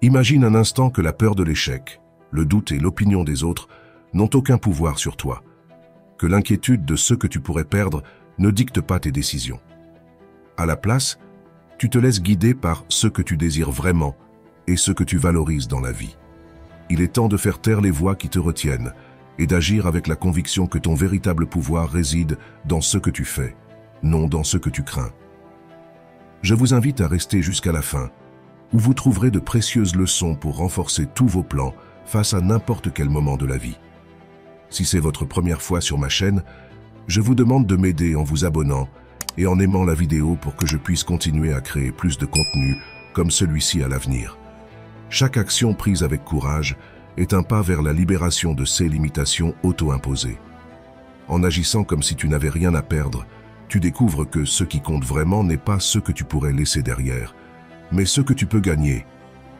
Imagine un instant que la peur de l'échec, le doute et l'opinion des autres n'ont aucun pouvoir sur toi, que l'inquiétude de ce que tu pourrais perdre ne dicte pas tes décisions. À la place, tu te laisses guider par ce que tu désires vraiment et ce que tu valorises dans la vie. Il est temps de faire taire les voix qui te retiennent et d'agir avec la conviction que ton véritable pouvoir réside dans ce que tu fais, non dans ce que tu crains. Je vous invite à rester jusqu'à la fin, où vous trouverez de précieuses leçons pour renforcer tous vos plans face à n'importe quel moment de la vie. Si c'est votre première fois sur ma chaîne, je vous demande de m'aider en vous abonnant et en aimant la vidéo pour que je puisse continuer à créer plus de contenu comme celui-ci à l'avenir. Chaque action prise avec courage est un pas vers la libération de ces limitations auto-imposées. En agissant comme si tu n'avais rien à perdre, tu découvres que ce qui compte vraiment n'est pas ce que tu pourrais laisser derrière, mais ce que tu peux gagner,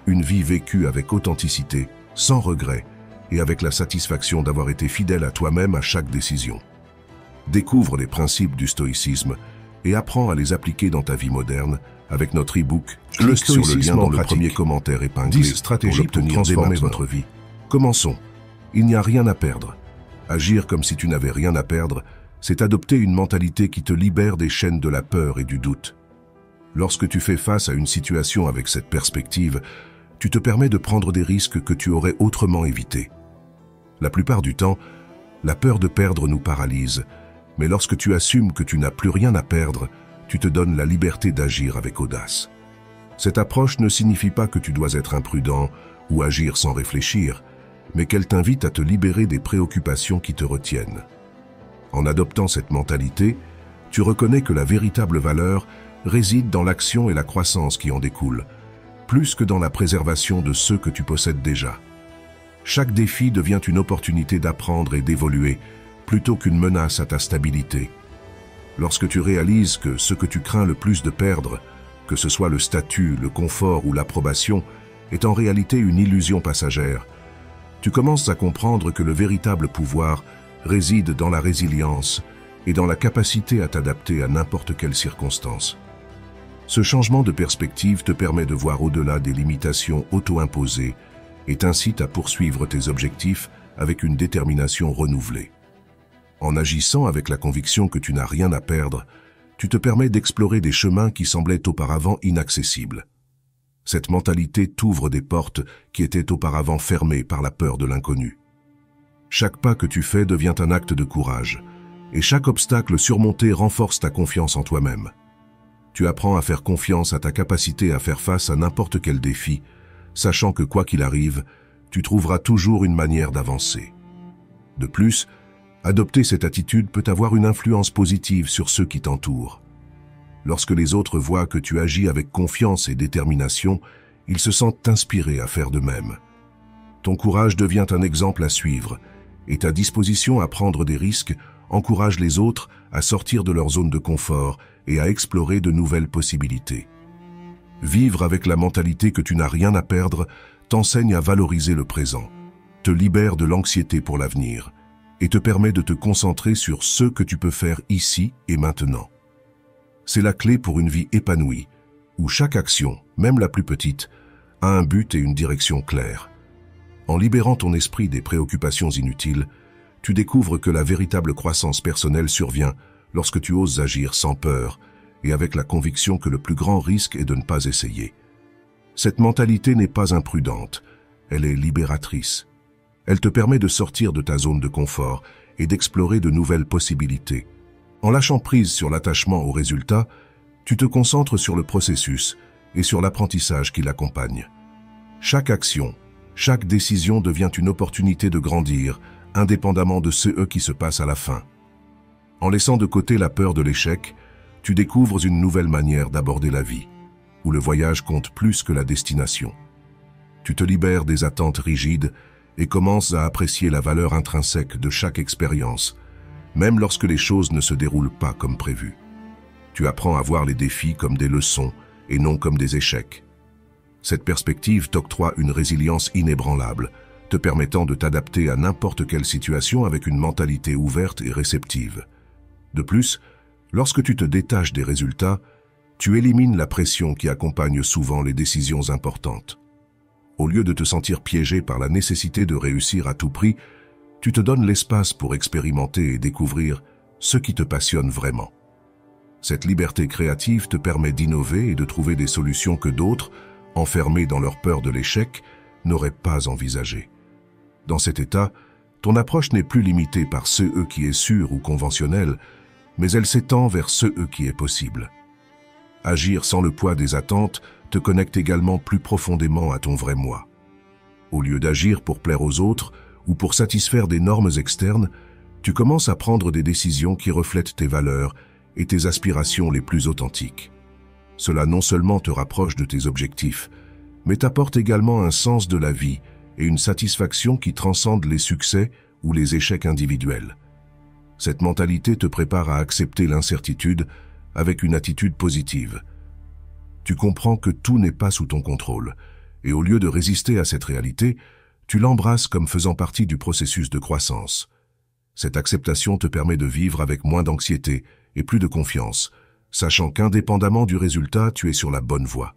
une vie vécue avec authenticité, sans regret, et avec la satisfaction d'avoir été fidèle à toi-même à chaque décision. Découvre les principes du stoïcisme et apprends à les appliquer dans ta vie moderne avec notre e-book. Clique sur le lien dans le premier commentaire épinglé pour obtenir transformer votre vie. Commençons. Il n'y a rien à perdre. Agir comme si tu n'avais rien à perdre, c'est adopter une mentalité qui te libère des chaînes de la peur et du doute. Lorsque tu fais face à une situation avec cette perspective, tu te permets de prendre des risques que tu aurais autrement évités. La plupart du temps, la peur de perdre nous paralyse, mais lorsque tu assumes que tu n'as plus rien à perdre, tu te donnes la liberté d'agir avec audace. Cette approche ne signifie pas que tu dois être imprudent ou agir sans réfléchir, mais qu'elle t'invite à te libérer des préoccupations qui te retiennent. En adoptant cette mentalité, tu reconnais que la véritable valeur réside dans l'action et la croissance qui en découlent, plus que dans la préservation de ceux que tu possèdes déjà. Chaque défi devient une opportunité d'apprendre et d'évoluer, plutôt qu'une menace à ta stabilité. Lorsque tu réalises que ce que tu crains le plus de perdre, que ce soit le statut, le confort ou l'approbation, est en réalité une illusion passagère, tu commences à comprendre que le véritable pouvoir réside dans la résilience et dans la capacité à t'adapter à n'importe quelle circonstance. Ce changement de perspective te permet de voir au-delà des limitations auto-imposées et t'incite à poursuivre tes objectifs avec une détermination renouvelée. En agissant avec la conviction que tu n'as rien à perdre, tu te permets d'explorer des chemins qui semblaient auparavant inaccessibles. Cette mentalité t'ouvre des portes qui étaient auparavant fermées par la peur de l'inconnu. Chaque pas que tu fais devient un acte de courage, et chaque obstacle surmonté renforce ta confiance en toi-même. Tu apprends à faire confiance à ta capacité à faire face à n'importe quel défi, sachant que quoi qu'il arrive, tu trouveras toujours une manière d'avancer. De plus, adopter cette attitude peut avoir une influence positive sur ceux qui t'entourent. Lorsque les autres voient que tu agis avec confiance et détermination, ils se sentent inspirés à faire de même. Ton courage devient un exemple à suivre, et ta disposition à prendre des risques encourage les autres à sortir de leur zone de confort et à explorer de nouvelles possibilités. Vivre avec la mentalité que tu n'as rien à perdre t'enseigne à valoriser le présent, te libère de l'anxiété pour l'avenir et te permet de te concentrer sur ce que tu peux faire ici et maintenant. C'est la clé pour une vie épanouie, où chaque action, même la plus petite, a un but et une direction claire. En libérant ton esprit des préoccupations inutiles, tu découvres que la véritable croissance personnelle survient lorsque tu oses agir sans peur et avec la conviction que le plus grand risque est de ne pas essayer. Cette mentalité n'est pas imprudente, elle est libératrice. Elle te permet de sortir de ta zone de confort et d'explorer de nouvelles possibilités. En lâchant prise sur l'attachement au résultat, tu te concentres sur le processus et sur l'apprentissage qui l'accompagne. Chaque action, chaque décision devient une opportunité de grandir, indépendamment de ce qui se passe à la fin. En laissant de côté la peur de l'échec, tu découvres une nouvelle manière d'aborder la vie, où le voyage compte plus que la destination. Tu te libères des attentes rigides et commences à apprécier la valeur intrinsèque de chaque expérience, même lorsque les choses ne se déroulent pas comme prévu. Tu apprends à voir les défis comme des leçons et non comme des échecs. Cette perspective t'octroie une résilience inébranlable, te permettant de t'adapter à n'importe quelle situation avec une mentalité ouverte et réceptive. De plus, lorsque tu te détaches des résultats, tu élimines la pression qui accompagne souvent les décisions importantes. Au lieu de te sentir piégé par la nécessité de réussir à tout prix, tu te donnes l'espace pour expérimenter et découvrir ce qui te passionne vraiment. Cette liberté créative te permet d'innover et de trouver des solutions que d'autres, enfermés dans leur peur de l'échec, n'auraient pas envisagées. Dans cet état, ton approche n'est plus limitée par ce qui est sûr ou conventionnel, mais elle s'étend vers ce qui est possible. Agir sans le poids des attentes te connecte également plus profondément à ton vrai moi. Au lieu d'agir pour plaire aux autres ou pour satisfaire des normes externes, tu commences à prendre des décisions qui reflètent tes valeurs et tes aspirations les plus authentiques. Cela non seulement te rapproche de tes objectifs, mais t'apporte également un sens de la vie et une satisfaction qui transcende les succès ou les échecs individuels. Cette mentalité te prépare à accepter l'incertitude avec une attitude positive. Tu comprends que tout n'est pas sous ton contrôle, et au lieu de résister à cette réalité, tu l'embrasses comme faisant partie du processus de croissance. Cette acceptation te permet de vivre avec moins d'anxiété et plus de confiance, sachant qu'indépendamment du résultat, tu es sur la bonne voie.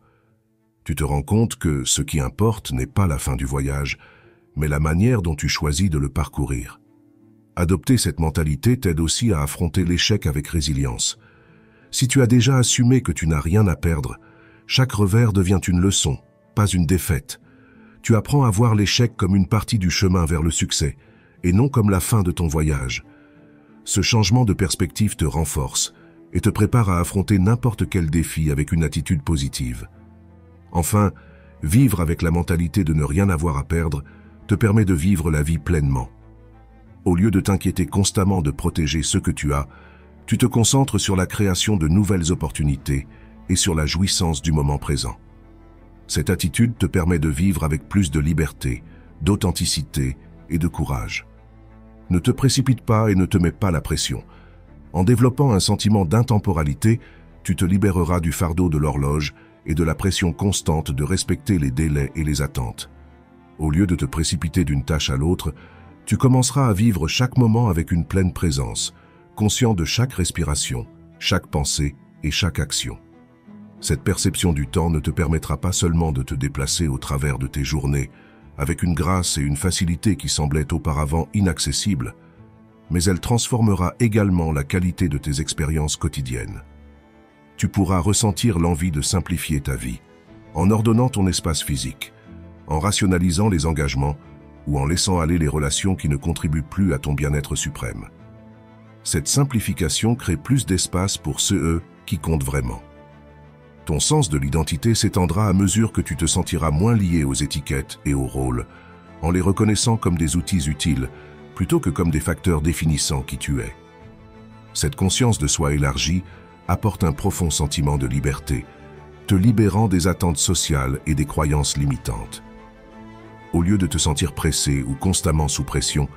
Tu te rends compte que ce qui importe n'est pas la fin du voyage, mais la manière dont tu choisis de le parcourir. Adopter cette mentalité t'aide aussi à affronter l'échec avec résilience. Si tu as déjà assumé que tu n'as rien à perdre, chaque revers devient une leçon, pas une défaite. Tu apprends à voir l'échec comme une partie du chemin vers le succès, et non comme la fin de ton voyage. Ce changement de perspective te renforce et te prépare à affronter n'importe quel défi avec une attitude positive. Enfin, vivre avec la mentalité de ne rien avoir à perdre te permet de vivre la vie pleinement. Au lieu de t'inquiéter constamment de protéger ce que tu as, tu te concentres sur la création de nouvelles opportunités et sur la jouissance du moment présent. Cette attitude te permet de vivre avec plus de liberté, d'authenticité et de courage. Ne te précipite pas et ne te mets pas la pression. En développant un sentiment d'intemporalité, tu te libéreras du fardeau de l'horloge et de la pression constante de respecter les délais et les attentes. Au lieu de te précipiter d'une tâche à l'autre, tu commenceras à vivre chaque moment avec une pleine présence, conscient de chaque respiration, chaque pensée et chaque action. Cette perception du temps ne te permettra pas seulement de te déplacer au travers de tes journées, avec une grâce et une facilité qui semblaient auparavant inaccessibles, mais elle transformera également la qualité de tes expériences quotidiennes. Tu pourras ressentir l'envie de simplifier ta vie, en ordonnant ton espace physique, en rationalisant les engagements ou en laissant aller les relations qui ne contribuent plus à ton bien-être suprême. Cette simplification crée plus d'espace pour ceux qui comptent vraiment. Ton sens de l'identité s'étendra à mesure que tu te sentiras moins lié aux étiquettes et aux rôles, en les reconnaissant comme des outils utiles, plutôt que comme des facteurs définissant qui tu es. Cette conscience de soi élargie apporte un profond sentiment de liberté, te libérant des attentes sociales et des croyances limitantes. Au lieu de te sentir pressé ou constamment sous pression,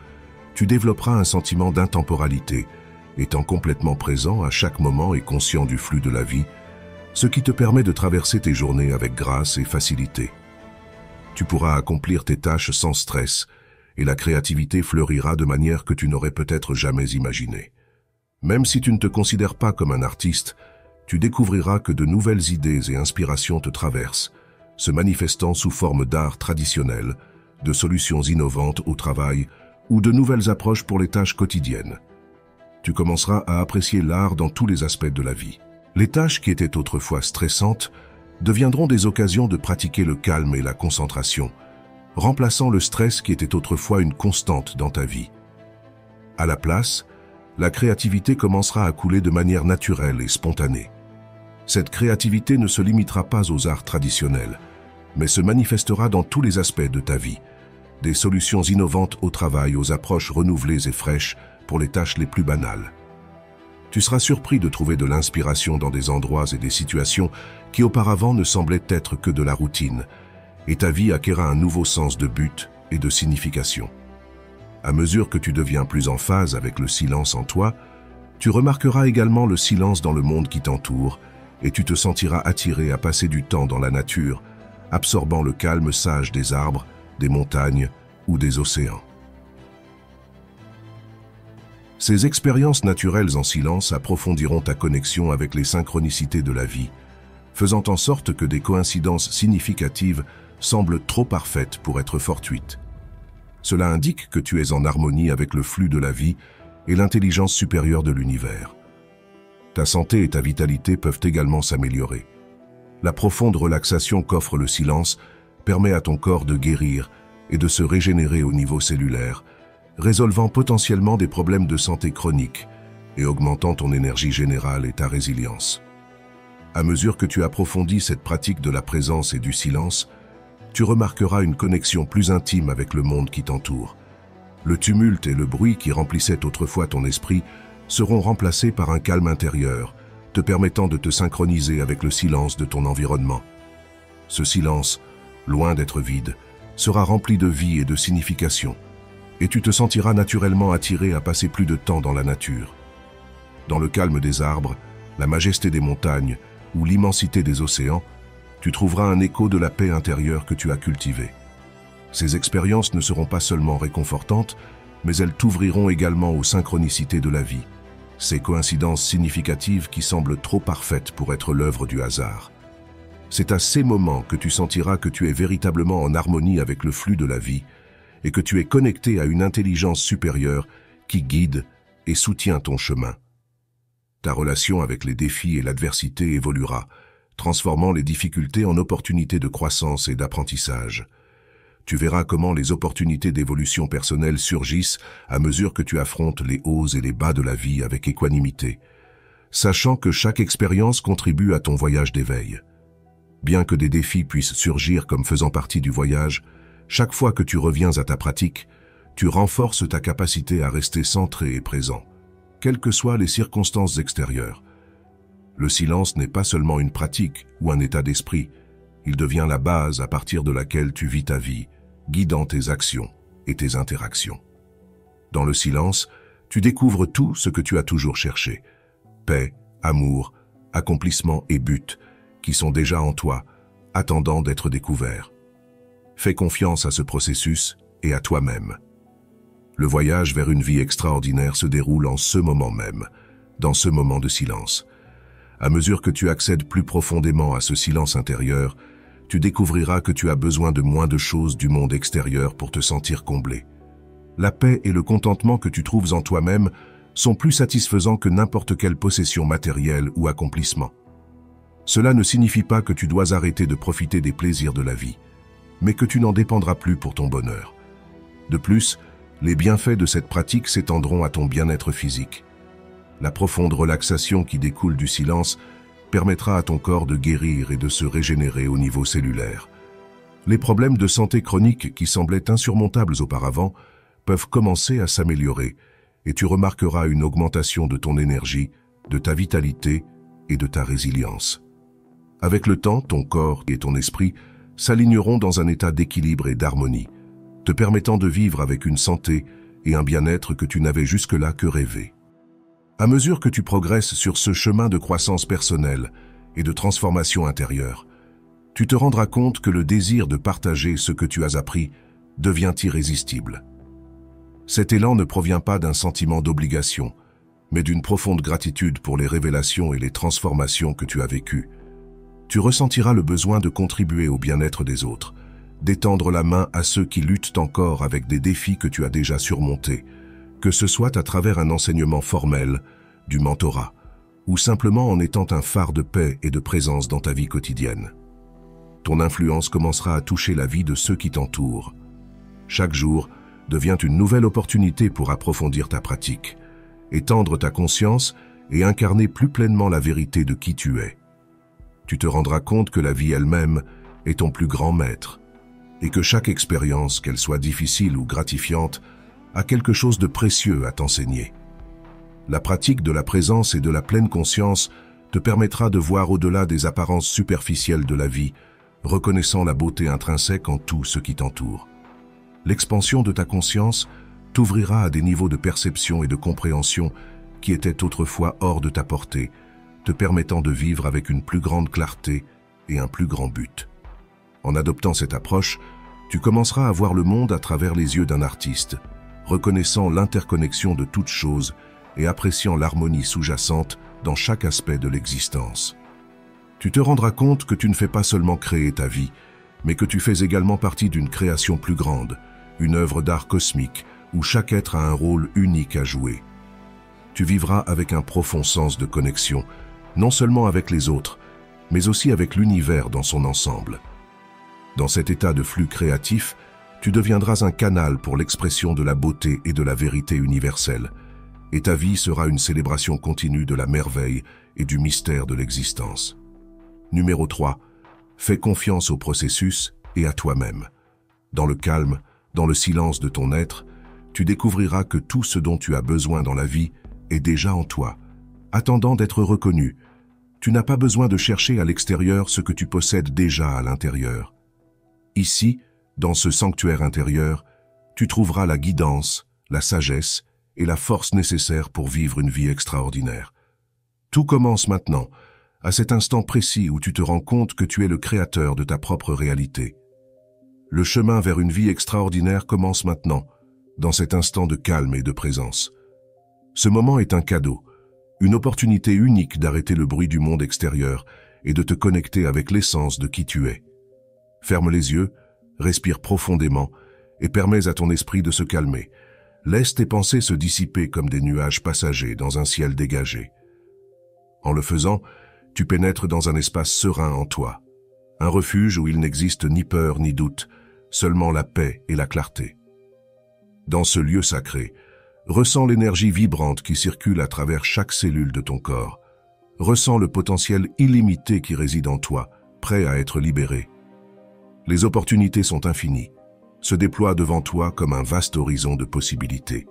tu développeras un sentiment d'intemporalité, étant complètement présent à chaque moment et conscient du flux de la vie, ce qui te permet de traverser tes journées avec grâce et facilité. Tu pourras accomplir tes tâches sans stress et la créativité fleurira de manière que tu n'aurais peut-être jamais imaginée. Même si tu ne te considères pas comme un artiste, tu découvriras que de nouvelles idées et inspirations te traversent, se manifestant sous forme d'art traditionnel, de solutions innovantes au travail ou de nouvelles approches pour les tâches quotidiennes. Tu commenceras à apprécier l'art dans tous les aspects de la vie. Les tâches qui étaient autrefois stressantes deviendront des occasions de pratiquer le calme et la concentration, remplaçant le stress qui était autrefois une constante dans ta vie. À la place, la créativité commencera à couler de manière naturelle et spontanée. Cette créativité ne se limitera pas aux arts traditionnels, mais se manifestera dans tous les aspects de ta vie, des solutions innovantes au travail aux approches renouvelées et fraîches pour les tâches les plus banales. Tu seras surpris de trouver de l'inspiration dans des endroits et des situations qui auparavant ne semblaient être que de la routine, et ta vie acquérera un nouveau sens de but et de signification. À mesure que tu deviens plus en phase avec le silence en toi, tu remarqueras également le silence dans le monde qui t'entoure, et tu te sentiras attiré à passer du temps dans la nature, absorbant le calme sage des arbres, des montagnes ou des océans. Ces expériences naturelles en silence approfondiront ta connexion avec les synchronicités de la vie, faisant en sorte que des coïncidences significatives semble trop parfaite pour être fortuite. Cela indique que tu es en harmonie avec le flux de la vie et l'intelligence supérieure de l'univers. Ta santé et ta vitalité peuvent également s'améliorer. La profonde relaxation qu'offre le silence permet à ton corps de guérir et de se régénérer au niveau cellulaire, résolvant potentiellement des problèmes de santé chroniques et augmentant ton énergie générale et ta résilience. À mesure que tu approfondis cette pratique de la présence et du silence, tu remarqueras une connexion plus intime avec le monde qui t'entoure. Le tumulte et le bruit qui remplissaient autrefois ton esprit seront remplacés par un calme intérieur, te permettant de te synchroniser avec le silence de ton environnement. Ce silence, loin d'être vide, sera rempli de vie et de signification, et tu te sentiras naturellement attiré à passer plus de temps dans la nature. Dans le calme des arbres, la majesté des montagnes ou l'immensité des océans, tu trouveras un écho de la paix intérieure que tu as cultivée. Ces expériences ne seront pas seulement réconfortantes, mais elles t'ouvriront également aux synchronicités de la vie, ces coïncidences significatives qui semblent trop parfaites pour être l'œuvre du hasard. C'est à ces moments que tu sentiras que tu es véritablement en harmonie avec le flux de la vie et que tu es connecté à une intelligence supérieure qui guide et soutient ton chemin. Ta relation avec les défis et l'adversité évoluera, transformant les difficultés en opportunités de croissance et d'apprentissage. Tu verras comment les opportunités d'évolution personnelle surgissent à mesure que tu affrontes les hauts et les bas de la vie avec équanimité, sachant que chaque expérience contribue à ton voyage d'éveil. Bien que des défis puissent surgir comme faisant partie du voyage, chaque fois que tu reviens à ta pratique, tu renforces ta capacité à rester centré et présent, quelles que soient les circonstances extérieures. Le silence n'est pas seulement une pratique ou un état d'esprit, il devient la base à partir de laquelle tu vis ta vie, guidant tes actions et tes interactions. Dans le silence, tu découvres tout ce que tu as toujours cherché. Paix, amour, accomplissement et but, qui sont déjà en toi, attendant d'être découverts. Fais confiance à ce processus et à toi-même. Le voyage vers une vie extraordinaire se déroule en ce moment même, dans ce moment de silence. À mesure que tu accèdes plus profondément à ce silence intérieur, tu découvriras que tu as besoin de moins de choses du monde extérieur pour te sentir comblé. La paix et le contentement que tu trouves en toi-même sont plus satisfaisants que n'importe quelle possession matérielle ou accomplissement. Cela ne signifie pas que tu dois arrêter de profiter des plaisirs de la vie, mais que tu n'en dépendras plus pour ton bonheur. De plus, les bienfaits de cette pratique s'étendront à ton bien-être physique. La profonde relaxation qui découle du silence permettra à ton corps de guérir et de se régénérer au niveau cellulaire. Les problèmes de santé chronique qui semblaient insurmontables auparavant peuvent commencer à s'améliorer et tu remarqueras une augmentation de ton énergie, de ta vitalité et de ta résilience. Avec le temps, ton corps et ton esprit s'aligneront dans un état d'équilibre et d'harmonie, te permettant de vivre avec une santé et un bien-être que tu n'avais jusque-là que rêvé. À mesure que tu progresses sur ce chemin de croissance personnelle et de transformation intérieure, tu te rendras compte que le désir de partager ce que tu as appris devient irrésistible. Cet élan ne provient pas d'un sentiment d'obligation, mais d'une profonde gratitude pour les révélations et les transformations que tu as vécues. Tu ressentiras le besoin de contribuer au bien-être des autres, d'étendre la main à ceux qui luttent encore avec des défis que tu as déjà surmontés, que ce soit à travers un enseignement formel, du mentorat, ou simplement en étant un phare de paix et de présence dans ta vie quotidienne. Ton influence commencera à toucher la vie de ceux qui t'entourent. Chaque jour devient une nouvelle opportunité pour approfondir ta pratique, étendre ta conscience et incarner plus pleinement la vérité de qui tu es. Tu te rendras compte que la vie elle-même est ton plus grand maître, et que chaque expérience, qu'elle soit difficile ou gratifiante, a quelque chose de précieux à t'enseigner. La pratique de la présence et de la pleine conscience te permettra de voir au-delà des apparences superficielles de la vie, reconnaissant la beauté intrinsèque en tout ce qui t'entoure. L'expansion de ta conscience t'ouvrira à des niveaux de perception et de compréhension qui étaient autrefois hors de ta portée, te permettant de vivre avec une plus grande clarté et un plus grand but. En adoptant cette approche, tu commenceras à voir le monde à travers les yeux d'un artiste, reconnaissant l'interconnexion de toutes choses et appréciant l'harmonie sous-jacente dans chaque aspect de l'existence. Tu te rendras compte que tu ne fais pas seulement créer ta vie, mais que tu fais également partie d'une création plus grande, une œuvre d'art cosmique où chaque être a un rôle unique à jouer. Tu vivras avec un profond sens de connexion, non seulement avec les autres, mais aussi avec l'univers dans son ensemble. Dans cet état de flux créatif, tu deviendras un canal pour l'expression de la beauté et de la vérité universelle, et ta vie sera une célébration continue de la merveille et du mystère de l'existence. Numéro 3. Fais confiance au processus et à toi-même. Dans le calme, dans le silence de ton être, tu découvriras que tout ce dont tu as besoin dans la vie est déjà en toi, attendant d'être reconnu. Tu n'as pas besoin de chercher à l'extérieur ce que tu possèdes déjà à l'intérieur. Ici, dans ce sanctuaire intérieur, tu trouveras la guidance, la sagesse et la force nécessaires pour vivre une vie extraordinaire. Tout commence maintenant, à cet instant précis où tu te rends compte que tu es le créateur de ta propre réalité. Le chemin vers une vie extraordinaire commence maintenant, dans cet instant de calme et de présence. Ce moment est un cadeau, une opportunité unique d'arrêter le bruit du monde extérieur et de te connecter avec l'essence de qui tu es. Ferme les yeux, respire profondément et permets à ton esprit de se calmer. Laisse tes pensées se dissiper comme des nuages passagers dans un ciel dégagé. En le faisant, tu pénètres dans un espace serein en toi, un refuge où il n'existe ni peur ni doute, seulement la paix et la clarté. Dans ce lieu sacré, ressens l'énergie vibrante qui circule à travers chaque cellule de ton corps. Ressens le potentiel illimité qui réside en toi, prêt à être libéré. Les opportunités sont infinies, se déploient devant toi comme un vaste horizon de possibilités.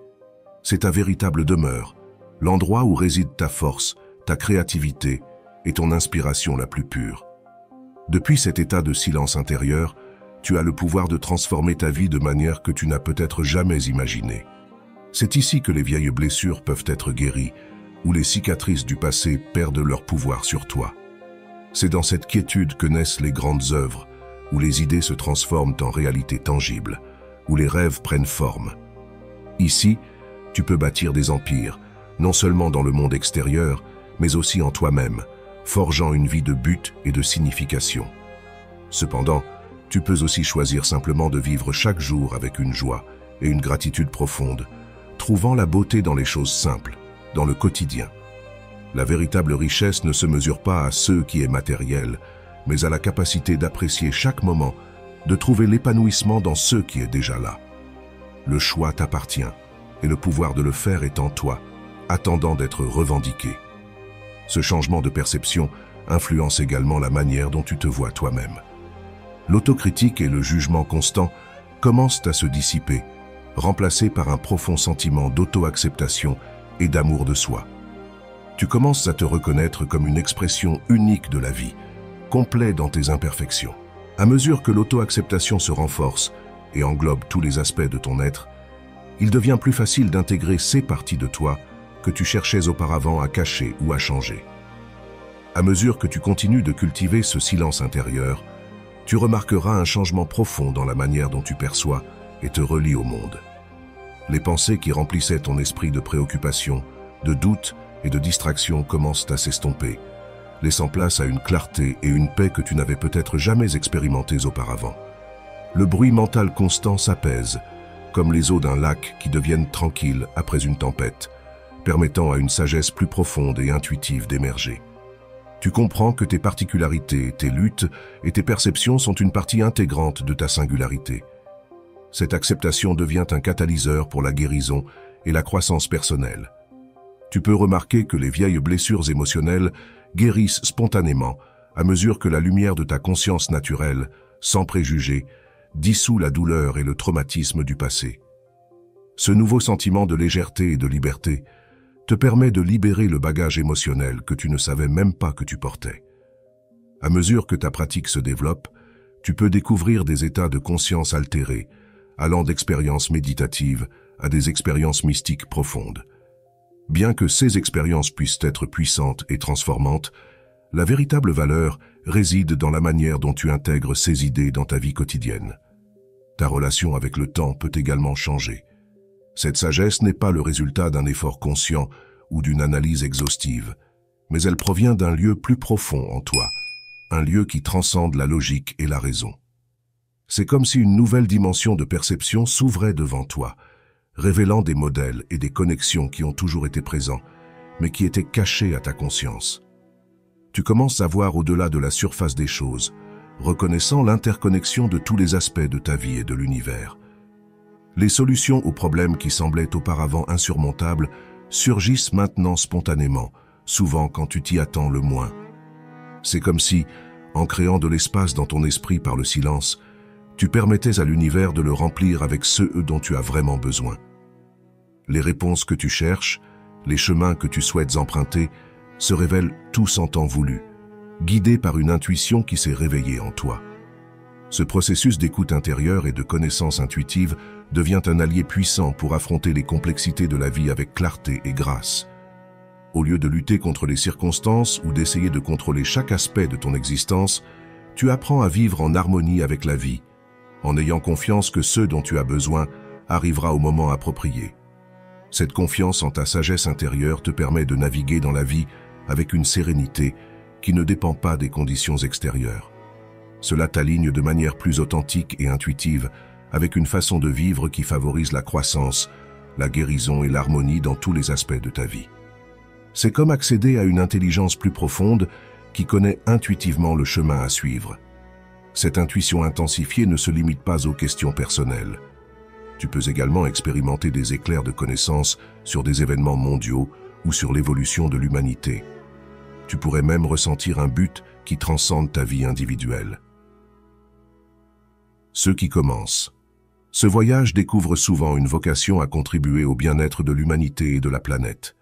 C'est ta véritable demeure, l'endroit où réside ta force, ta créativité et ton inspiration la plus pure. Depuis cet état de silence intérieur, tu as le pouvoir de transformer ta vie de manière que tu n'as peut-être jamais imaginée. C'est ici que les vieilles blessures peuvent être guéries, où les cicatrices du passé perdent leur pouvoir sur toi. C'est dans cette quiétude que naissent les grandes œuvres, où les idées se transforment en réalité tangible, où les rêves prennent forme. Ici, tu peux bâtir des empires, non seulement dans le monde extérieur, mais aussi en toi-même, forgeant une vie de but et de signification. Cependant, tu peux aussi choisir simplement de vivre chaque jour avec une joie et une gratitude profonde, trouvant la beauté dans les choses simples, dans le quotidien. La véritable richesse ne se mesure pas à ce qui est matériel, mais à la capacité d'apprécier chaque moment, de trouver l'épanouissement dans ce qui est déjà là. Le choix t'appartient, et le pouvoir de le faire est en toi, attendant d'être revendiqué. Ce changement de perception influence également la manière dont tu te vois toi-même. L'autocritique et le jugement constant commencent à se dissiper, remplacés par un profond sentiment d'auto-acceptation et d'amour de soi. Tu commences à te reconnaître comme une expression unique de la vie, complet dans tes imperfections. À mesure que l'auto-acceptation se renforce et englobe tous les aspects de ton être, il devient plus facile d'intégrer ces parties de toi que tu cherchais auparavant à cacher ou à changer. À mesure que tu continues de cultiver ce silence intérieur, tu remarqueras un changement profond dans la manière dont tu perçois et te relis au monde. Les pensées qui remplissaient ton esprit de préoccupation, de doute et de distraction commencent à s'estomper, laissant place à une clarté et une paix que tu n'avais peut-être jamais expérimentées auparavant. Le bruit mental constant s'apaise, comme les eaux d'un lac qui deviennent tranquilles après une tempête, permettant à une sagesse plus profonde et intuitive d'émerger. Tu comprends que tes particularités, tes luttes et tes perceptions sont une partie intégrante de ta singularité. Cette acceptation devient un catalyseur pour la guérison et la croissance personnelle. Tu peux remarquer que les vieilles blessures émotionnelles guérissent spontanément à mesure que la lumière de ta conscience naturelle, sans préjugés, dissout la douleur et le traumatisme du passé. Ce nouveau sentiment de légèreté et de liberté te permet de libérer le bagage émotionnel que tu ne savais même pas que tu portais. À mesure que ta pratique se développe, tu peux découvrir des états de conscience altérés, allant d'expériences méditatives à des expériences mystiques profondes. Bien que ces expériences puissent être puissantes et transformantes, la véritable valeur réside dans la manière dont tu intègres ces idées dans ta vie quotidienne. Ta relation avec le temps peut également changer. Cette sagesse n'est pas le résultat d'un effort conscient ou d'une analyse exhaustive, mais elle provient d'un lieu plus profond en toi, un lieu qui transcende la logique et la raison. C'est comme si une nouvelle dimension de perception s'ouvrait devant toi, révélant des modèles et des connexions qui ont toujours été présents, mais qui étaient cachés à ta conscience. Tu commences à voir au-delà de la surface des choses, reconnaissant l'interconnexion de tous les aspects de ta vie et de l'univers. Les solutions aux problèmes qui semblaient auparavant insurmontables surgissent maintenant spontanément, souvent quand tu t'y attends le moins. C'est comme si, en créant de l'espace dans ton esprit par le silence, tu permettais à l'univers de le remplir avec ceux dont tu as vraiment besoin. Les réponses que tu cherches, les chemins que tu souhaites emprunter, se révèlent tous en temps voulu, guidés par une intuition qui s'est réveillée en toi. Ce processus d'écoute intérieure et de connaissance intuitive devient un allié puissant pour affronter les complexités de la vie avec clarté et grâce. Au lieu de lutter contre les circonstances ou d'essayer de contrôler chaque aspect de ton existence, tu apprends à vivre en harmonie avec la vie, en ayant confiance que ce dont tu as besoin arrivera au moment approprié. Cette confiance en ta sagesse intérieure te permet de naviguer dans la vie avec une sérénité qui ne dépend pas des conditions extérieures. Cela t'aligne de manière plus authentique et intuitive avec une façon de vivre qui favorise la croissance, la guérison et l'harmonie dans tous les aspects de ta vie. C'est comme accéder à une intelligence plus profonde qui connaît intuitivement le chemin à suivre. Cette intuition intensifiée ne se limite pas aux questions personnelles. Tu peux également expérimenter des éclairs de connaissances sur des événements mondiaux ou sur l'évolution de l'humanité. Tu pourrais même ressentir un but qui transcende ta vie individuelle. Ceux qui commencent. Ce voyage découvre souvent une vocation à contribuer au bien-être de l'humanité et de la planète.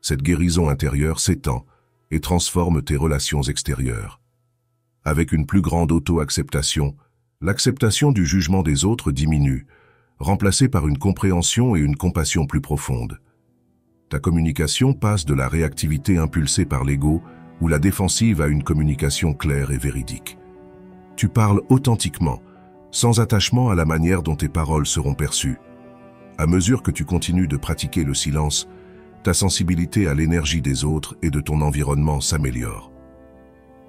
Cette guérison intérieure s'étend et transforme tes relations extérieures. Avec une plus grande auto-acceptation, l'acceptation du jugement des autres diminue, remplacée par une compréhension et une compassion plus profondes. Ta communication passe de la réactivité impulsée par l'ego ou la défensive à une communication claire et véridique. Tu parles authentiquement, sans attachement à la manière dont tes paroles seront perçues. À mesure que tu continues de pratiquer le silence, ta sensibilité à l'énergie des autres et de ton environnement s'améliore.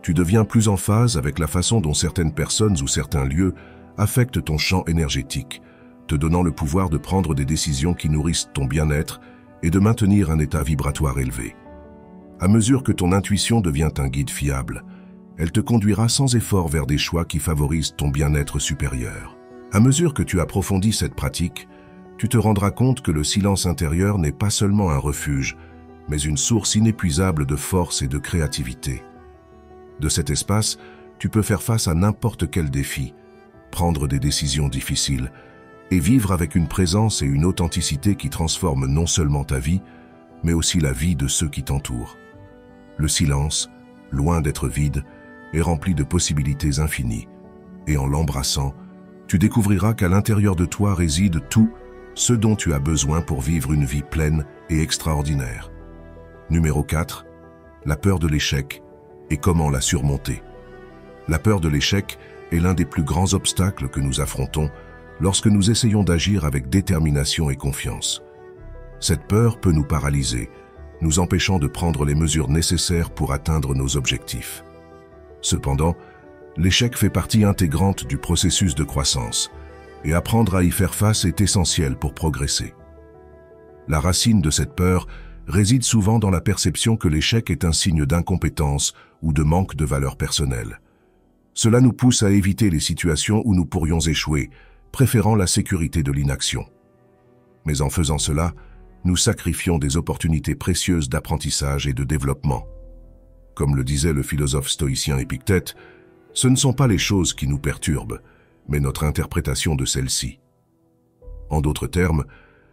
Tu deviens plus en phase avec la façon dont certaines personnes ou certains lieux affectent ton champ énergétique, te donnant le pouvoir de prendre des décisions qui nourrissent ton bien-être et de maintenir un état vibratoire élevé. À mesure que ton intuition devient un guide fiable, elle te conduira sans effort vers des choix qui favorisent ton bien-être supérieur. À mesure que tu approfondis cette pratique, tu te rendras compte que le silence intérieur n'est pas seulement un refuge, mais une source inépuisable de force et de créativité. De cet espace, tu peux faire face à n'importe quel défi, prendre des décisions difficiles et vivre avec une présence et une authenticité qui transforment non seulement ta vie, mais aussi la vie de ceux qui t'entourent. Le silence, loin d'être vide, est rempli de possibilités infinies, et en l'embrassant, tu découvriras qu'à l'intérieur de toi réside tout ce dont tu as besoin pour vivre une vie pleine et extraordinaire. Numéro 4. La peur de l'échec et comment la surmonter. La peur de l'échec est l'un des plus grands obstacles que nous affrontons lorsque nous essayons d'agir avec détermination et confiance. Cette peur peut nous paralyser, nous empêchant de prendre les mesures nécessaires pour atteindre nos objectifs. Cependant, l'échec fait partie intégrante du processus de croissance, et apprendre à y faire face est essentiel pour progresser. La racine de cette peur réside souvent dans la perception que l'échec est un signe d'incompétence ou de manque de valeur personnelle. Cela nous pousse à éviter les situations où nous pourrions échouer, préférant la sécurité de l'inaction. Mais en faisant cela, nous sacrifions des opportunités précieuses d'apprentissage et de développement. Comme le disait le philosophe stoïcien Épictète, ce ne sont pas les choses qui nous perturbent, mais notre interprétation de celles-ci. En d'autres termes,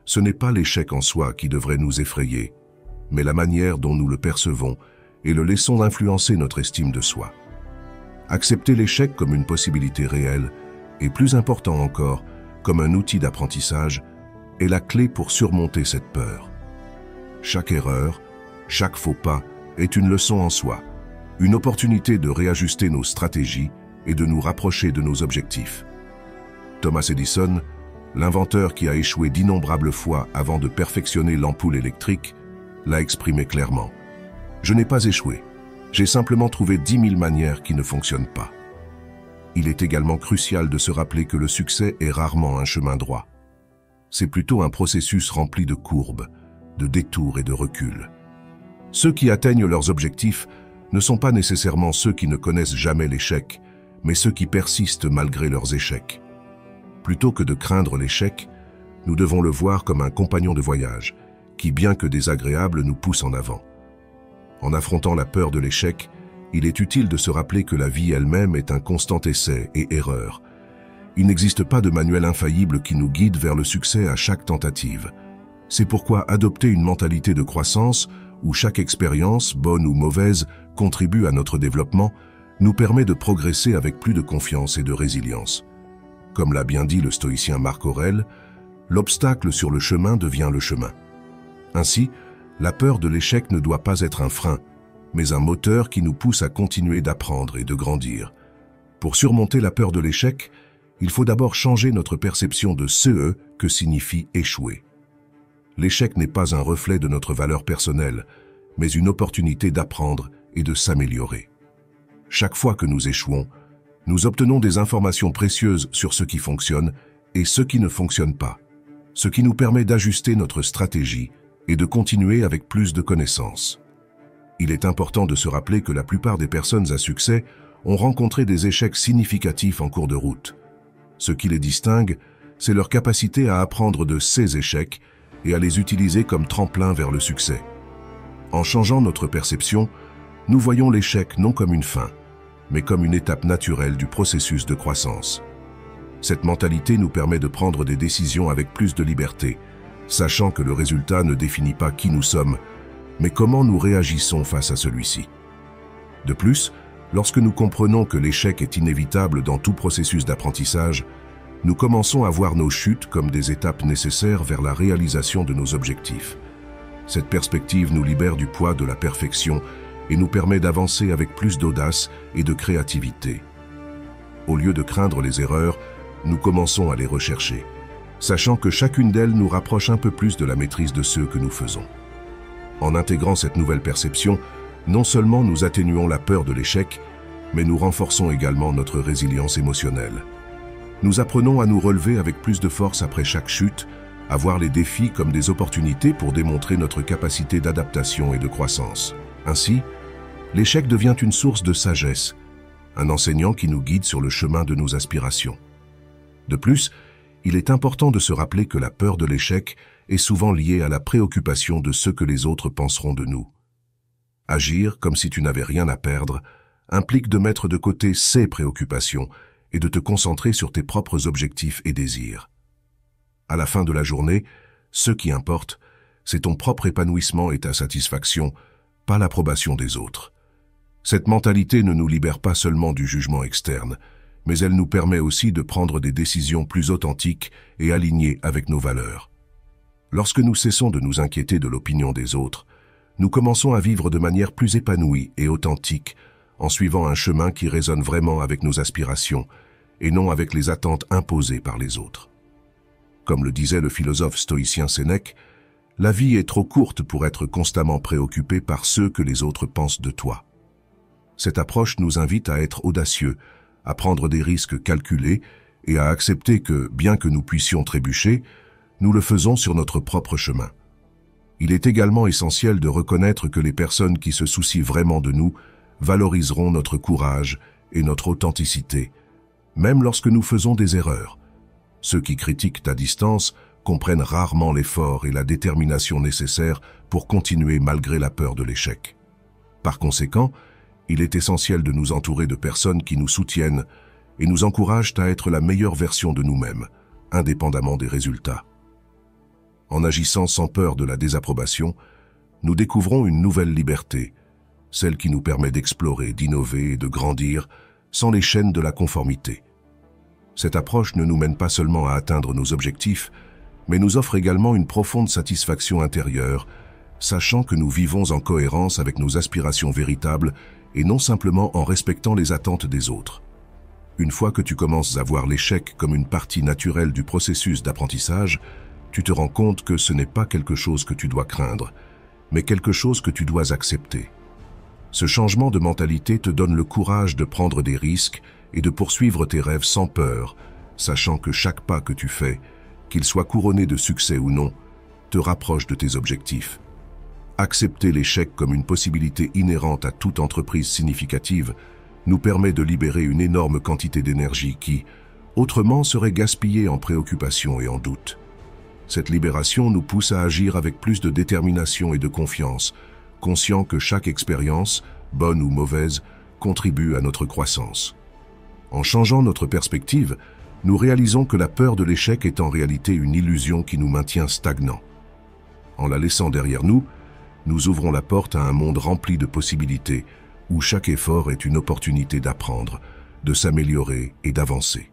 ce n'est pas l'échec en soi qui devrait nous effrayer, mais la manière dont nous le percevons et le laissons influencer notre estime de soi. Accepter l'échec comme une possibilité réelle, et plus important encore, comme un outil d'apprentissage, est la clé pour surmonter cette peur. Chaque erreur, chaque faux pas est une leçon en soi, une opportunité de réajuster nos stratégies et de nous rapprocher de nos objectifs. Thomas Edison, l'inventeur qui a échoué d'innombrables fois avant de perfectionner l'ampoule électrique, l'a exprimé clairement. « Je n'ai pas échoué, j'ai simplement trouvé 10 000 manières qui ne fonctionnent pas. » Il est également crucial de se rappeler que le succès est rarement un chemin droit. C'est plutôt un processus rempli de courbes, de détours et de reculs. Ceux qui atteignent leurs objectifs ne sont pas nécessairement ceux qui ne connaissent jamais l'échec, mais ceux qui persistent malgré leurs échecs. Plutôt que de craindre l'échec, nous devons le voir comme un compagnon de voyage, qui, bien que désagréable, nous pousse en avant. En affrontant la peur de l'échec, il est utile de se rappeler que la vie elle-même est un constant essai et erreur. Il n'existe pas de manuel infaillible qui nous guide vers le succès à chaque tentative. C'est pourquoi adopter une mentalité de croissance, où chaque expérience, bonne ou mauvaise, contribue à notre développement, nous permet de progresser avec plus de confiance et de résilience. Comme l'a bien dit le stoïcien Marc Aurèle, l'obstacle sur le chemin devient le chemin. Ainsi, la peur de l'échec ne doit pas être un frein, mais un moteur qui nous pousse à continuer d'apprendre et de grandir. Pour surmonter la peur de l'échec, il faut d'abord changer notre perception de ce que signifie échouer. L'échec n'est pas un reflet de notre valeur personnelle, mais une opportunité d'apprendre et de s'améliorer. Chaque fois que nous échouons, nous obtenons des informations précieuses sur ce qui fonctionne et ce qui ne fonctionne pas, ce qui nous permet d'ajuster notre stratégie et de continuer avec plus de connaissances. Il est important de se rappeler que la plupart des personnes à succès ont rencontré des échecs significatifs en cours de route. Ce qui les distingue, c'est leur capacité à apprendre de ces échecs et à les utiliser comme tremplin vers le succès. En changeant notre perception, nous voyons l'échec non comme une fin, mais comme une étape naturelle du processus de croissance. Cette mentalité nous permet de prendre des décisions avec plus de liberté, sachant que le résultat ne définit pas qui nous sommes, mais comment nous réagissons face à celui-ci. De plus, lorsque nous comprenons que l'échec est inévitable dans tout processus d'apprentissage, nous commençons à voir nos chutes comme des étapes nécessaires vers la réalisation de nos objectifs. Cette perspective nous libère du poids de la perfection et nous permet d'avancer avec plus d'audace et de créativité. Au lieu de craindre les erreurs, nous commençons à les rechercher, sachant que chacune d'elles nous rapproche un peu plus de la maîtrise de ce que nous faisons. En intégrant cette nouvelle perception, non seulement nous atténuons la peur de l'échec, mais nous renforçons également notre résilience émotionnelle. Nous apprenons à nous relever avec plus de force après chaque chute, à voir les défis comme des opportunités pour démontrer notre capacité d'adaptation et de croissance. Ainsi, l'échec devient une source de sagesse, un enseignant qui nous guide sur le chemin de nos aspirations. De plus, il est important de se rappeler que la peur de l'échec est souvent liée à la préoccupation de ce que les autres penseront de nous. Agir comme si tu n'avais rien à perdre implique de mettre de côté ces préoccupations et de te concentrer sur tes propres objectifs et désirs. À la fin de la journée, ce qui importe, c'est ton propre épanouissement et ta satisfaction, pas l'approbation des autres. Cette mentalité ne nous libère pas seulement du jugement externe, mais elle nous permet aussi de prendre des décisions plus authentiques et alignées avec nos valeurs. Lorsque nous cessons de nous inquiéter de l'opinion des autres, nous commençons à vivre de manière plus épanouie et authentique, en suivant un chemin qui résonne vraiment avec nos aspirations et non avec les attentes imposées par les autres. Comme le disait le philosophe stoïcien Sénèque, la vie est trop courte pour être constamment préoccupé par ce que les autres pensent de toi. Cette approche nous invite à être audacieux, à prendre des risques calculés et à accepter que, bien que nous puissions trébucher, nous le faisons sur notre propre chemin. Il est également essentiel de reconnaître que les personnes qui se soucient vraiment de nous valoriseront notre courage et notre authenticité, même lorsque nous faisons des erreurs. Ceux qui critiquent à distance comprennent rarement l'effort et la détermination nécessaires pour continuer malgré la peur de l'échec. Par conséquent, il est essentiel de nous entourer de personnes qui nous soutiennent et nous encouragent à être la meilleure version de nous-mêmes, indépendamment des résultats. En agissant sans peur de la désapprobation, nous découvrons une nouvelle liberté, celle qui nous permet d'explorer, d'innover et de grandir sans les chaînes de la conformité. Cette approche ne nous mène pas seulement à atteindre nos objectifs, mais nous offre également une profonde satisfaction intérieure, sachant que nous vivons en cohérence avec nos aspirations véritables et non simplement en respectant les attentes des autres. Une fois que tu commences à voir l'échec comme une partie naturelle du processus d'apprentissage, tu te rends compte que ce n'est pas quelque chose que tu dois craindre, mais quelque chose que tu dois accepter. Ce changement de mentalité te donne le courage de prendre des risques et de poursuivre tes rêves sans peur, sachant que chaque pas que tu fais, qu'il soit couronné de succès ou non, te rapproche de tes objectifs. Accepter l'échec comme une possibilité inhérente à toute entreprise significative nous permet de libérer une énorme quantité d'énergie qui, autrement, serait gaspillée en préoccupations et en doutes. Cette libération nous pousse à agir avec plus de détermination et de confiance, conscient que chaque expérience, bonne ou mauvaise, contribue à notre croissance. En changeant notre perspective, nous réalisons que la peur de l'échec est en réalité une illusion qui nous maintient stagnants. En la laissant derrière nous, nous ouvrons la porte à un monde rempli de possibilités, où chaque effort est une opportunité d'apprendre, de s'améliorer et d'avancer.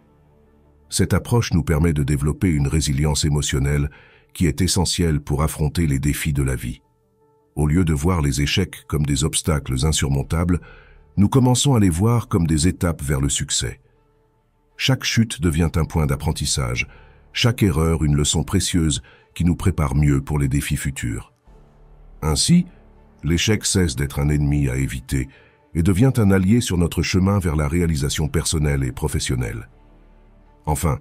Cette approche nous permet de développer une résilience émotionnelle qui est essentielle pour affronter les défis de la vie. Au lieu de voir les échecs comme des obstacles insurmontables, nous commençons à les voir comme des étapes vers le succès. Chaque chute devient un point d'apprentissage, chaque erreur une leçon précieuse qui nous prépare mieux pour les défis futurs. Ainsi, l'échec cesse d'être un ennemi à éviter et devient un allié sur notre chemin vers la réalisation personnelle et professionnelle. Enfin,